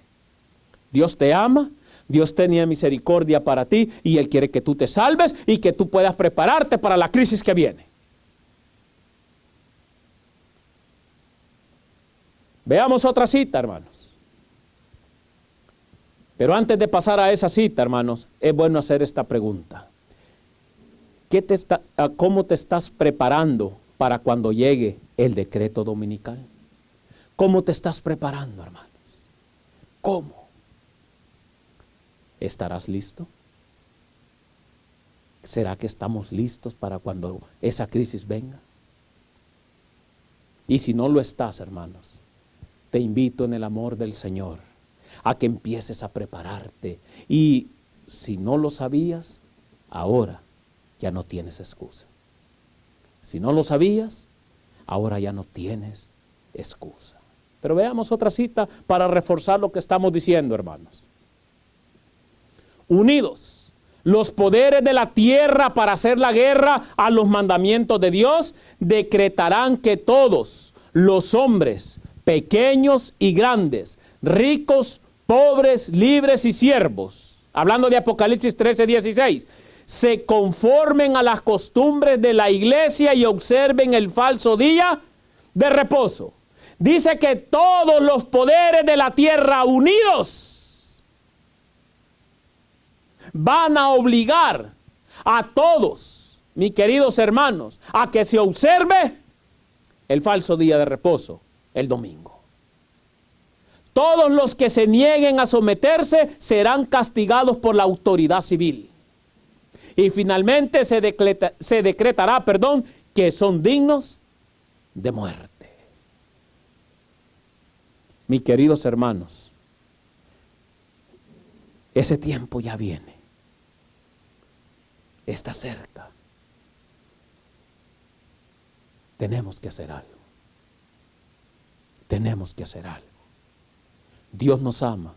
Dios te ama. Dios tenía misericordia para ti y Él quiere que tú te salves y que tú puedas prepararte para la crisis que viene. Veamos otra cita, hermanos. Pero antes de pasar a esa cita, hermanos, es bueno hacer esta pregunta. ¿Cómo te estás preparando para cuando llegue el decreto dominical? ¿Cómo te estás preparando, hermanos? ¿Cómo? ¿Estarás listo? ¿Será que estamos listos para cuando esa crisis venga? Y si no lo estás, hermanos, te invito en el amor del Señor a que empieces a prepararte. Y si no lo sabías, ahora ya no tienes excusa. Si no lo sabías, ahora ya no tienes excusa. Pero veamos otra cita para reforzar lo que estamos diciendo, hermanos. Unidos los poderes de la tierra para hacer la guerra a los mandamientos de Dios, decretarán que todos los hombres, pequeños y grandes, ricos, pobres, libres y siervos, hablando de Apocalipsis 13:16, se conformen a las costumbres de la iglesia y observen el falso día de reposo. Dice que todos los poderes de la tierra unidos van a obligar a todos, mis queridos hermanos, a que se observe el falso día de reposo, el domingo. Todos los que se nieguen a someterse serán castigados por la autoridad civil. Y finalmente se decretará, que son dignos de muerte. Mis queridos hermanos, ese tiempo ya viene. Está cerca. Tenemos que hacer algo. Tenemos que hacer algo. Dios nos ama.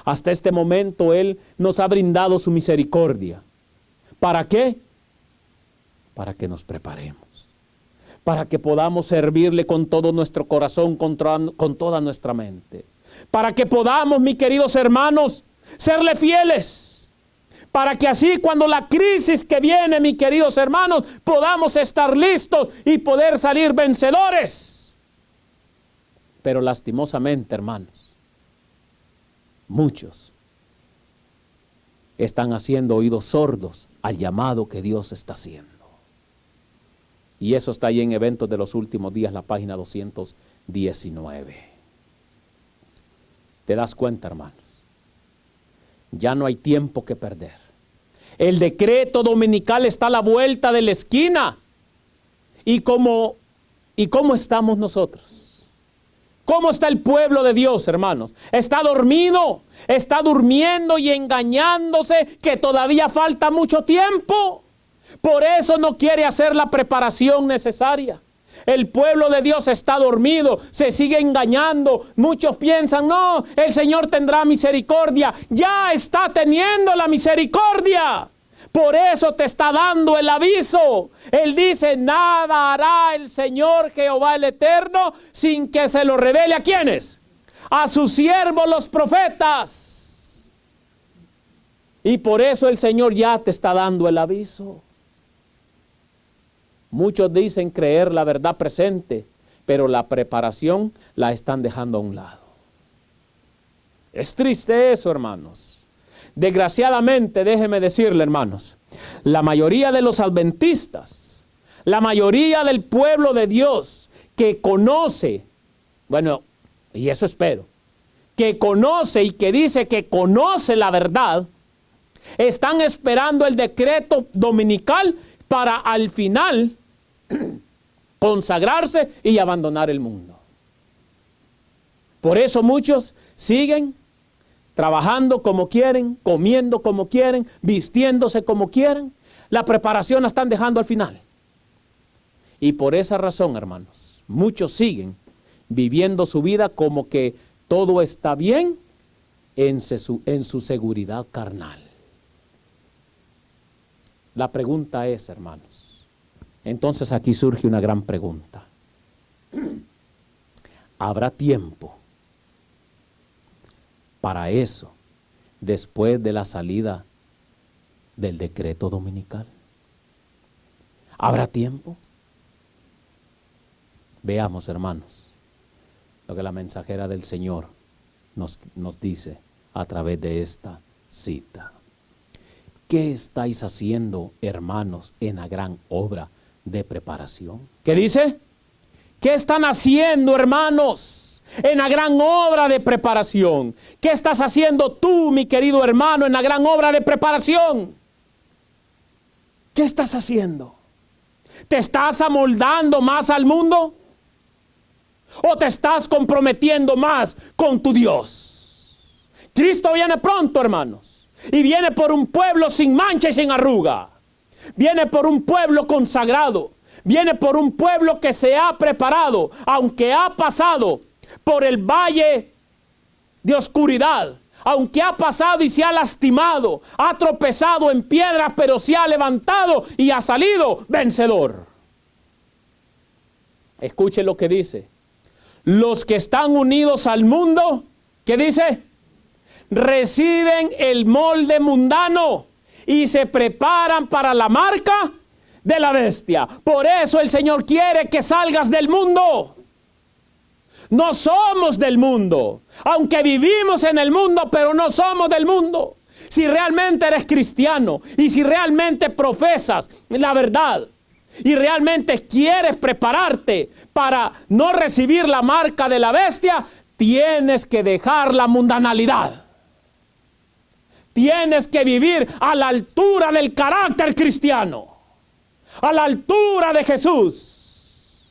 Hasta este momento Él nos ha brindado su misericordia. ¿Para qué? Para que nos preparemos. Para que podamos servirle con todo nuestro corazón, con toda nuestra mente. Para que podamos, mis queridos hermanos, serle fieles. Para que así cuando la crisis que viene, mis queridos hermanos, podamos estar listos y poder salir vencedores. Pero lastimosamente, hermanos, muchos están haciendo oídos sordos al llamado que Dios está haciendo. Y eso está ahí en Eventos de los Últimos Días, la página 219. ¿Te das cuenta, hermanos? Ya no hay tiempo que perder. El decreto dominical está a la vuelta de la esquina. ¿Y cómo estamos nosotros? ¿Cómo está el pueblo de Dios, hermanos? ¿Está dormido? ¿Está durmiendo y engañándose que todavía falta mucho tiempo? Por eso no quiere hacer la preparación necesaria. El pueblo de Dios está dormido, se sigue engañando. Muchos piensan, no, el Señor tendrá misericordia. Ya está teniendo la misericordia. Por eso te está dando el aviso. Él dice, nada hará el Señor Jehová el Eterno sin que se lo revele. ¿A quiénes? A sus siervos los profetas. Y por eso el Señor ya te está dando el aviso. Muchos dicen creer la verdad presente, pero la preparación la están dejando a un lado. Es triste eso, hermanos. Desgraciadamente, déjeme decirle, hermanos, la mayoría de los adventistas, la mayoría del pueblo de Dios que conoce, bueno, y eso espero, que conoce y que dice que conoce la verdad, están esperando el decreto dominical para al final consagrarse y abandonar el mundo. Por eso muchos siguen trabajando como quieren, comiendo como quieren, vistiéndose como quieren. La preparación la están dejando al final. Y por esa razón, hermanos, muchos siguen viviendo su vida como que todo está bien en su seguridad carnal. La pregunta es, hermanos, entonces aquí surge una gran pregunta. ¿Habrá tiempo para eso después de la salida del decreto dominical? ¿Habrá tiempo? Veamos, hermanos, lo que la mensajera del Señor nos dice a través de esta cita. ¿Qué estáis haciendo, hermanos, en la gran obra de preparación? ¿Qué dice? ¿Qué están haciendo, hermanos, en la gran obra de preparación? ¿Qué estás haciendo tú, mi querido hermano, en la gran obra de preparación? ¿Qué estás haciendo? ¿Te estás amoldando más al mundo? ¿O te estás comprometiendo más con tu Dios? Cristo viene pronto, hermanos. Y viene por un pueblo sin mancha y sin arruga. Viene por un pueblo consagrado. Viene por un pueblo que se ha preparado, aunque ha pasado por el valle de oscuridad, aunque ha pasado y se ha lastimado, ha tropezado en piedras, pero se ha levantado y ha salido vencedor. Escuche lo que dice. Los que están unidos al mundo, ¿qué dice? Reciben el molde mundano y se preparan para la marca de la bestia. Por eso el Señor quiere que salgas del mundo. No somos del mundo, aunque vivimos en el mundo, pero no somos del mundo. Si realmente eres cristiano y si realmente profesas la verdad y realmente quieres prepararte para no recibir la marca de la bestia, tienes que dejar la mundanalidad. Tienes que vivir a la altura del carácter cristiano, a la altura de Jesús.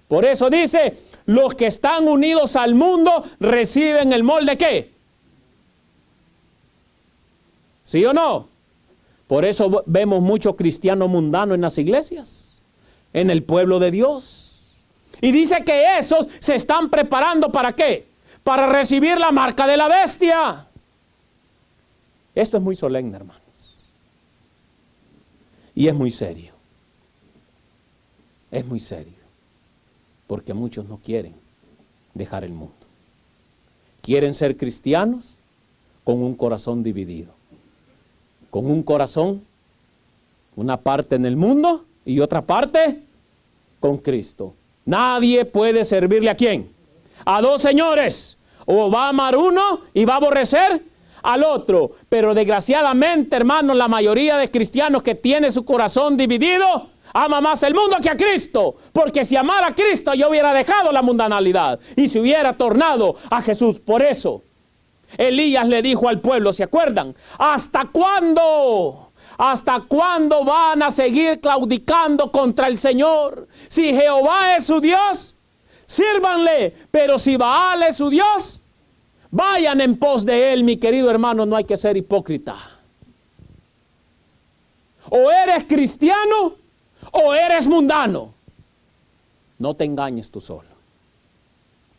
Por eso dice, los que están unidos al mundo reciben el molde ¿qué? ¿Sí o no? Por eso vemos mucho cristiano mundano en las iglesias, en el pueblo de Dios. Y dice que esos se están preparando ¿para qué? Para recibir la marca de la bestia. Esto es muy solemne, hermanos. Y es muy serio. Es muy serio. Porque muchos no quieren dejar el mundo. Quieren ser cristianos con un corazón dividido. Con un corazón, una parte en el mundo y otra parte con Cristo. Nadie puede servirle ¿a quién? A dos señores. O va a amar uno y va a aborrecer al otro. Pero desgraciadamente, hermanos, la mayoría de cristianos que tiene su corazón dividido ama más el mundo que a Cristo. Porque si amara a Cristo, yo hubiera dejado la mundanalidad y se hubiera tornado a Jesús. Por eso Elías le dijo al pueblo, ¿se acuerdan? ¿Hasta cuándo? ¿Hasta cuándo van a seguir claudicando contra el Señor? Si Jehová es su Dios, sírvanle. Pero si Baal es su Dios, vayan en pos de él. Mi querido hermano, no hay que ser hipócrita. O eres cristiano o eres mundano. No te engañes tú solo.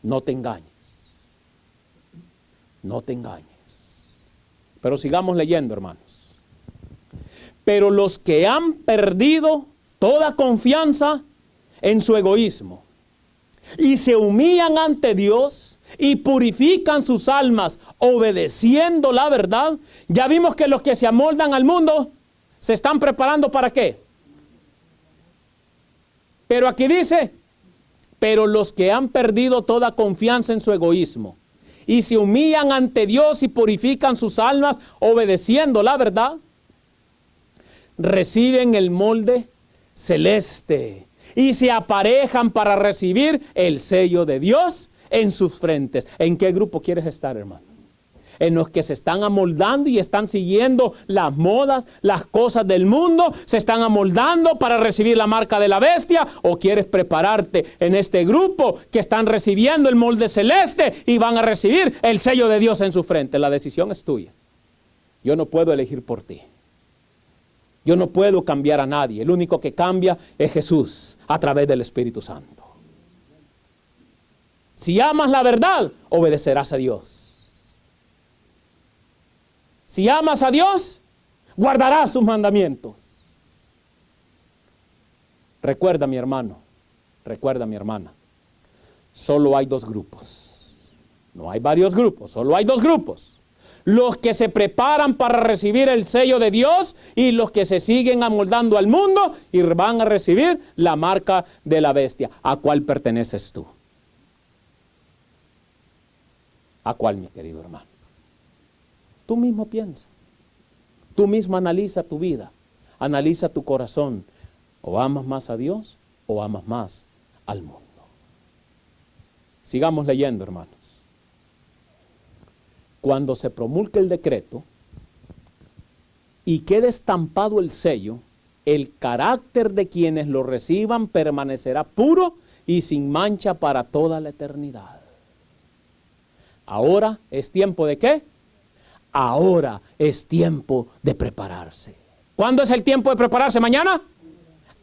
No te engañes. No te engañes. Pero sigamos leyendo, hermanos. Pero los que han perdido toda confianza en su egoísmo y se humillan ante Dios y purifican sus almas obedeciendo la verdad, ya vimos que los que se amoldan al mundo se están preparando ¿para qué? Pero aquí dice, pero los que han perdido toda confianza en su egoísmo y se humillan ante Dios y purifican sus almas obedeciendo la verdad, reciben el molde celeste y se aparejan para recibir el sello de Dios en sus frentes. ¿En qué grupo quieres estar, hermano? ¿En los que se están amoldando y están siguiendo las modas, las cosas del mundo? ¿Se están amoldando para recibir la marca de la bestia? ¿O quieres prepararte en este grupo que están recibiendo el molde celeste y van a recibir el sello de Dios en su frente? La decisión es tuya. Yo no puedo elegir por ti. Yo no puedo cambiar a nadie. El único que cambia es Jesús a través del Espíritu Santo. Si amas la verdad, obedecerás a Dios. Si amas a Dios, guardarás sus mandamientos. Recuerda, mi hermano, recuerda, mi hermana, solo hay dos grupos. No hay varios grupos, solo hay dos grupos. Los que se preparan para recibir el sello de Dios y los que se siguen amoldando al mundo y van a recibir la marca de la bestia. ¿A cuál perteneces tú? ¿A cuál, mi querido hermano? Tú mismo piensa. Tú mismo analiza tu vida. Analiza tu corazón. ¿O amas más a Dios o amas más al mundo? Sigamos leyendo, hermanos. Cuando se promulgue el decreto y quede estampado el sello, el carácter de quienes lo reciban permanecerá puro y sin mancha para toda la eternidad. Ahora es tiempo ¿de qué? Ahora es tiempo de prepararse. ¿Cuándo es el tiempo de prepararse? ¿Mañana?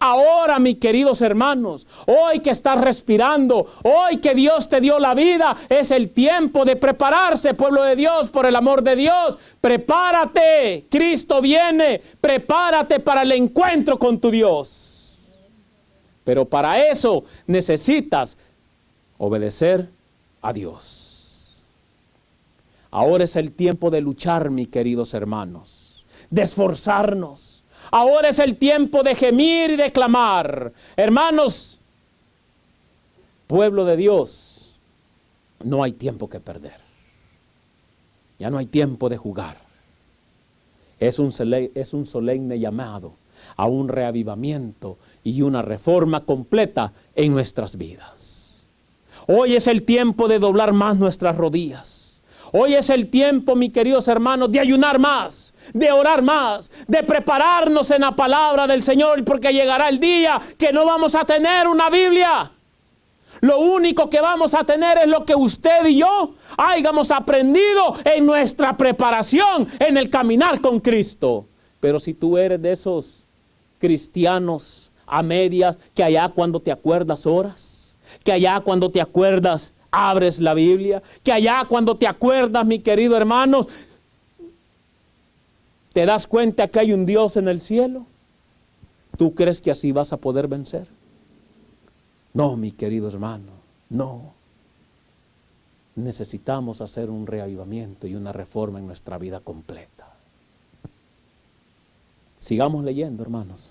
Ahora, mis queridos hermanos, hoy que estás respirando, hoy que Dios te dio la vida, es el tiempo de prepararse, pueblo de Dios, por el amor de Dios. Prepárate, Cristo viene, prepárate para el encuentro con tu Dios. Pero para eso necesitas obedecer a Dios. Ahora es el tiempo de luchar, mis queridos hermanos, de esforzarnos. Ahora es el tiempo de gemir y de clamar. Hermanos, pueblo de Dios, no hay tiempo que perder. Ya no hay tiempo de jugar. Es un solemne llamado a un reavivamiento y una reforma completa en nuestras vidas. Hoy es el tiempo de doblar más nuestras rodillas. Hoy es el tiempo, mis queridos hermanos, de ayunar más, de orar más, de prepararnos en la palabra del Señor, porque llegará el día que no vamos a tener una Biblia. Lo único que vamos a tener es lo que usted y yo hayamos aprendido en nuestra preparación, en el caminar con Cristo. Pero si tú eres de esos cristianos a medias, que allá cuando te acuerdas oras, que allá cuando te acuerdas abres la Biblia, que allá cuando te acuerdas, mi querido hermanos, ¿te das cuenta que hay un Dios en el cielo? ¿Tú crees que así vas a poder vencer? No, mi querido hermano, no. Necesitamos hacer un reavivamiento y una reforma en nuestra vida completa. Sigamos leyendo, hermanos.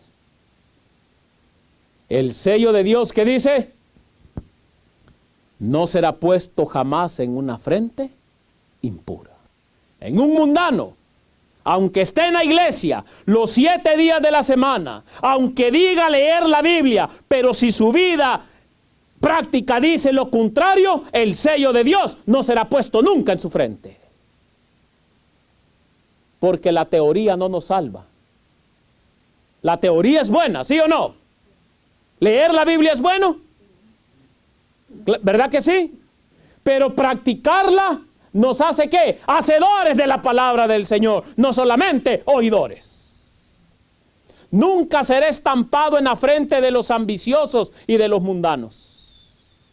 El sello de Dios, ¿qué dice? No será puesto jamás en una frente impura. En un mundano, aunque esté en la iglesia los 7 días de la semana, aunque diga leer la Biblia, pero si su vida práctica dice lo contrario, el sello de Dios no será puesto nunca en su frente. Porque la teoría no nos salva. La teoría es buena, ¿sí o no? ¿Leer la Biblia es bueno? ¿Verdad que sí? Pero practicarla nos hace ¿qué? Hacedores de la palabra del Señor, no solamente oidores. Nunca seré estampado en la frente de los ambiciosos y de los mundanos.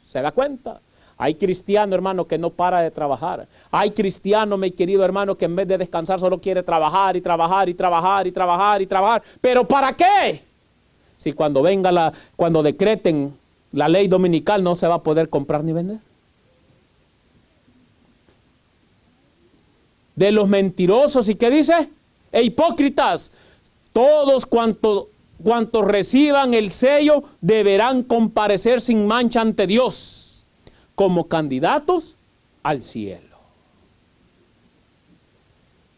¿Se da cuenta? Hay cristiano, hermano, que no para de trabajar. Hay cristiano, mi querido hermano, que en vez de descansar solo quiere trabajar y trabajar y trabajar y trabajar y trabajar. ¿Pero para qué? Si cuando cuando decreten la ley dominical no se va a poder comprar ni vender. De los mentirosos, ¿y qué dice? E hipócritas, todos cuantos reciban el sello deberán comparecer sin mancha ante Dios, como candidatos al cielo.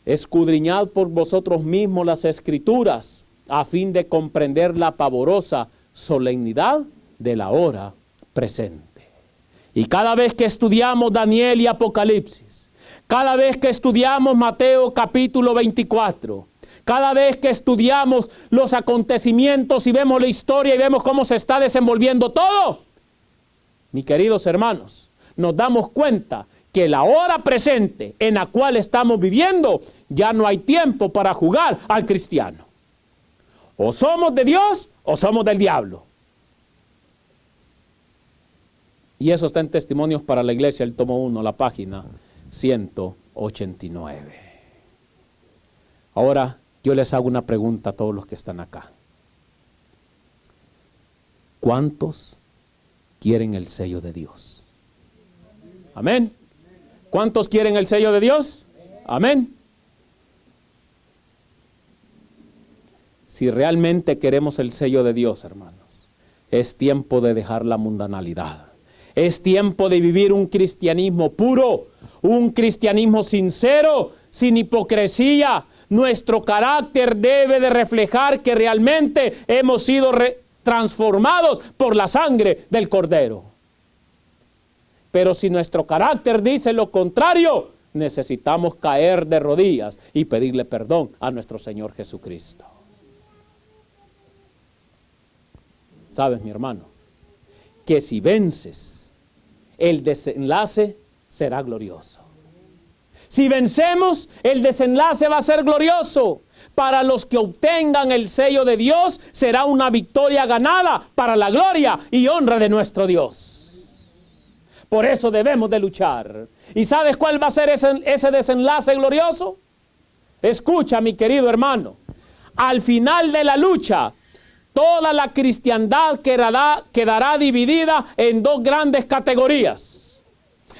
Escudriñad por vosotros mismos las Escrituras, a fin de comprender la pavorosa solemnidad de la hora presente. Y cada vez que estudiamos Daniel y Apocalipsis, cada vez que estudiamos Mateo capítulo 24, cada vez que estudiamos los acontecimientos y vemos la historia y vemos cómo se está desenvolviendo todo, mis queridos hermanos, nos damos cuenta que la hora presente en la cual estamos viviendo, ya no hay tiempo para jugar al cristiano. O somos de Dios o somos del diablo. Y eso está en Testimonios para la Iglesia, el tomo 1, la página 189. Ahora yo les hago una pregunta a todos los que están acá. ¿Cuántos quieren el sello de Dios? Amén. ¿Cuántos quieren el sello de Dios? Amén. Si realmente queremos el sello de Dios, hermanos, es tiempo de dejar la mundanalidad. Es tiempo de vivir un cristianismo puro, un cristianismo sincero, sin hipocresía. Nuestro carácter debe de reflejar que realmente hemos sido transformados por la sangre del Cordero. Pero si nuestro carácter dice lo contrario, necesitamos caer de rodillas y pedirle perdón a nuestro Señor Jesucristo. ¿Sabes, mi hermano? que si vences, el desenlace será glorioso. Si vencemos, el desenlace va a ser glorioso. Para los que obtengan el sello de Dios, será una victoria ganada para la gloria y honra de nuestro Dios. Por eso debemos de luchar. ¿Y sabes cuál va a ser ese desenlace glorioso? Escucha, mi querido hermano. Al final de la lucha, toda la cristiandad quedará dividida en dos grandes categorías.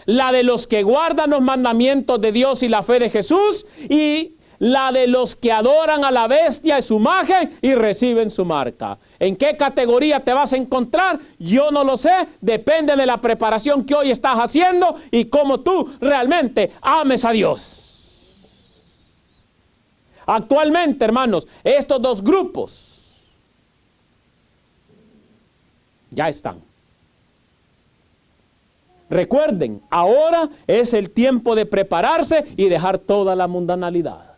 La de los que guardan los mandamientos de Dios y la fe de Jesús, y la de los que adoran a la bestia y su imagen y reciben su marca. ¿En qué categoría te vas a encontrar? Yo no lo sé. Depende de la preparación que hoy estás haciendo y cómo tú realmente ames a Dios. Actualmente, hermanos, estos dos grupos ya están. Recuerden, ahora es el tiempo de prepararse y dejar toda la mundanalidad.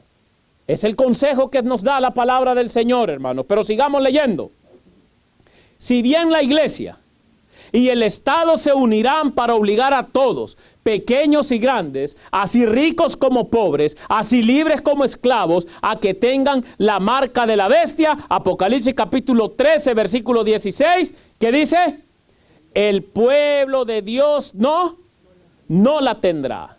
Es el consejo que nos da la palabra del Señor, hermanos. Pero sigamos leyendo. Si bien la iglesia y el Estado se unirán para obligar a todos, pequeños y grandes, así ricos como pobres, así libres como esclavos, a que tengan la marca de la bestia, Apocalipsis capítulo 13, versículo 16, que dice: el pueblo de Dios no la tendrá.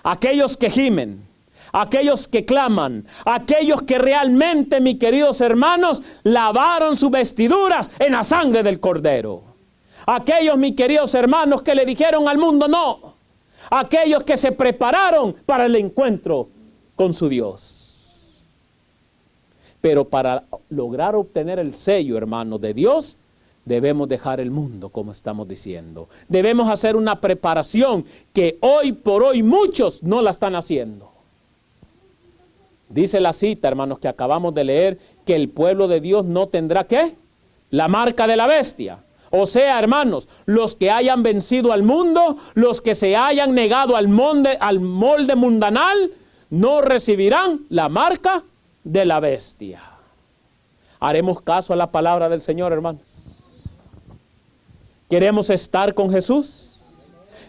Aquellos que gimen, aquellos que claman, aquellos que realmente, mis queridos hermanos, lavaron sus vestiduras en la sangre del Cordero. Aquellos, mis queridos hermanos, que le dijeron al mundo no. Aquellos que se prepararon para el encuentro con su Dios. Pero para lograr obtener el sello, hermanos, de Dios, debemos dejar el mundo, como estamos diciendo. Debemos hacer una preparación que hoy por hoy muchos no la están haciendo. Dice la cita, hermanos, que acabamos de leer, que el pueblo de Dios no tendrá, ¿qué? La marca de la bestia. O sea, hermanos, los que hayan vencido al mundo, los que se hayan negado al molde mundanal, no recibirán la marca de la bestia. ¿Haremos caso a la palabra del Señor, hermanos? ¿Queremos estar con Jesús?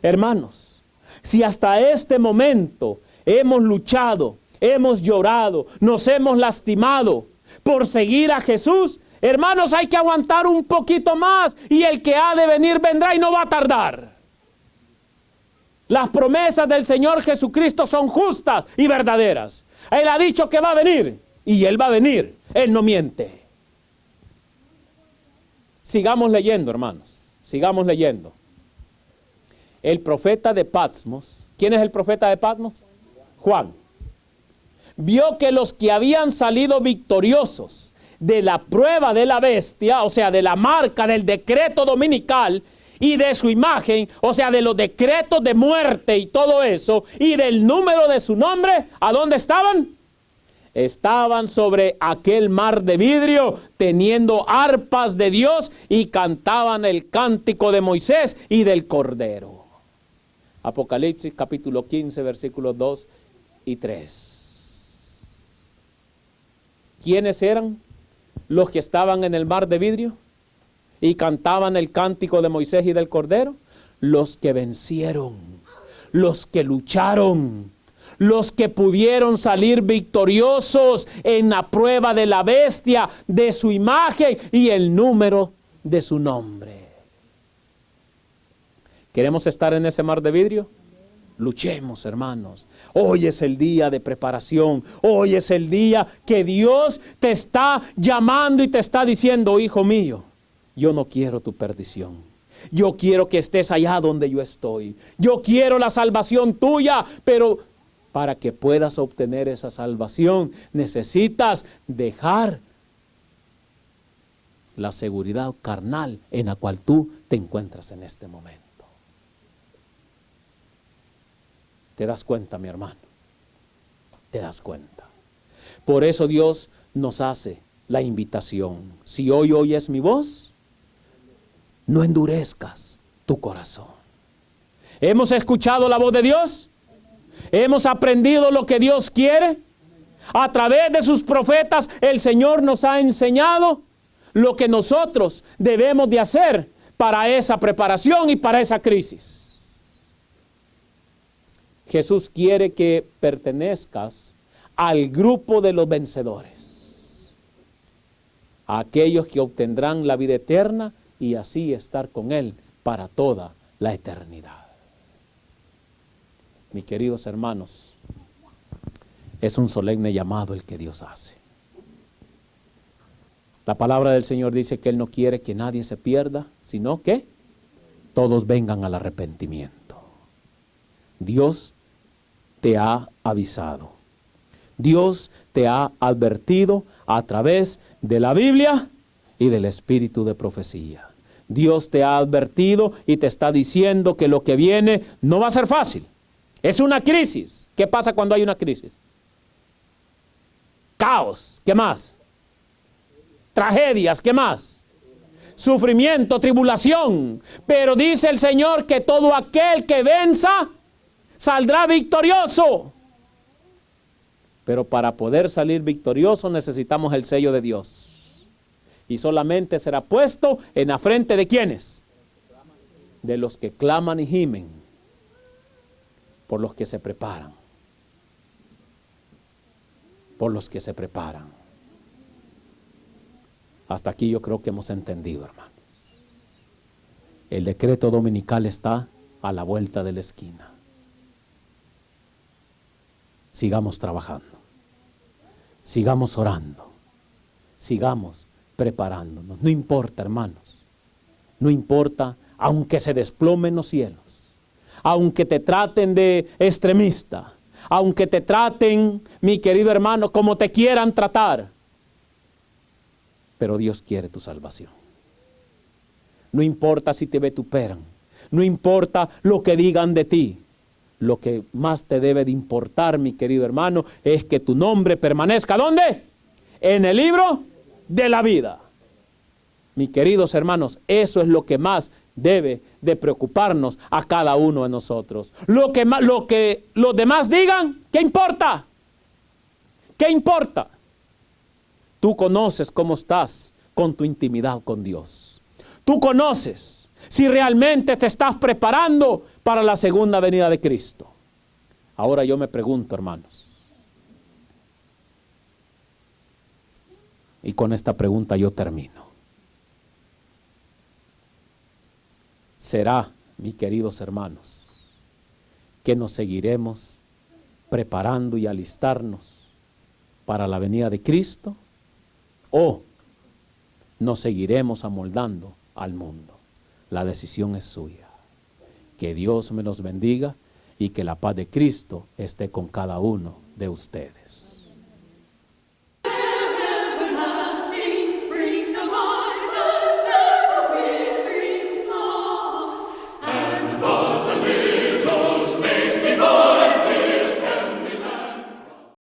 Hermanos, si hasta este momento hemos luchado, hemos llorado, nos hemos lastimado por seguir a Jesús, hermanos, hay que aguantar un poquito más, y el que ha de venir vendrá y no va a tardar. Las promesas del Señor Jesucristo son justas y verdaderas. Él ha dicho que va a venir, y Él va a venir. Él no miente. Sigamos leyendo, hermanos. Sigamos leyendo. El profeta de Patmos. ¿Quién es el profeta de Patmos? Juan. Vio que los que habían salido victoriosos de la prueba de la bestia, o sea, de la marca del decreto dominical y de su imagen, o sea, de los decretos de muerte y todo eso, y del número de su nombre, ¿a dónde estaban? Estaban sobre aquel mar de vidrio, teniendo arpas de Dios, y cantaban el cántico de Moisés y del Cordero. Apocalipsis capítulo 15, versículos 2 y 3. ¿Quiénes eran los que estaban en el mar de vidrio y cantaban el cántico de Moisés y del Cordero? Los que vencieron, los que lucharon, los que pudieron salir victoriosos en la prueba de la bestia, de su imagen y el número de su nombre. ¿Queremos estar en ese mar de vidrio? Luchemos, hermanos. Hoy es el día de preparación. Hoy es el día que Dios te está llamando y te está diciendo: hijo mío, yo no quiero tu perdición. Yo quiero que estés allá donde yo estoy. Yo quiero la salvación tuya, pero para que puedas obtener esa salvación, necesitas dejar la seguridad carnal en la cual tú te encuentras en este momento. ¿Te das cuenta, mi hermano? ¿Te das cuenta? Por eso Dios nos hace la invitación. Si hoy oyes mi voz, no endurezcas tu corazón. ¿Hemos escuchado la voz de Dios? ¿Hemos aprendido lo que Dios quiere? A través de sus profetas el Señor nos ha enseñado. lo que nosotros debemos de hacer para esa preparación y para esa crisis. Jesús quiere que pertenezcas al grupo de los vencedores, a aquellos que obtendrán la vida eterna y así estar con Él para toda la eternidad. Mis queridos hermanos, es un solemne llamado el que Dios hace. La palabra del Señor dice que Él no quiere que nadie se pierda, sino que todos vengan al arrepentimiento. Dios te ha avisado. Dios te ha advertido a través de la Biblia y del espíritu de profecía. Dios te ha advertido y te está diciendo que lo que viene no va a ser fácil. Es una crisis. ¿Qué pasa cuando hay una crisis? Caos. ¿Qué más? Tragedias. ¿Qué más? Sufrimiento, tribulación. Pero dice el Señor que todo aquel que venza saldrá victorioso. Pero para poder salir victorioso necesitamos el sello de Dios. Y solamente será puesto en la frente de ¿quiénes? De los que claman y gimen, por los que se preparan. Por los que se preparan. Hasta aquí yo creo que hemos entendido, hermanos. El decreto dominical está a la vuelta de la esquina. Sigamos trabajando. Sigamos orando. Sigamos preparándonos. No importa, hermanos. No importa, aunque se desplomen los cielos. Aunque te traten de extremista. Aunque te traten, mi querido hermano, como te quieran tratar. Pero Dios quiere tu salvación. No importa si te vituperan. No importa lo que digan de ti. Lo que más te debe de importar, mi querido hermano, es que tu nombre permanezca, ¿dónde? En el libro de la vida. Mis queridos hermanos, eso es lo que más debe de preocuparnos a cada uno de nosotros. Lo que los demás digan, ¿qué importa? ¿Qué importa? Tú conoces cómo estás con tu intimidad con Dios. Tú conoces si realmente te estás preparando para la segunda venida de Cristo. Ahora yo me pregunto, hermanos, y con esta pregunta yo termino. ¿Será, mis queridos hermanos, que nos seguiremos preparando y alistarnos para la venida de Cristo? ¿O nos seguiremos amoldando al mundo? La decisión es suya. Que Dios me los bendiga y que la paz de Cristo esté con cada uno de ustedes.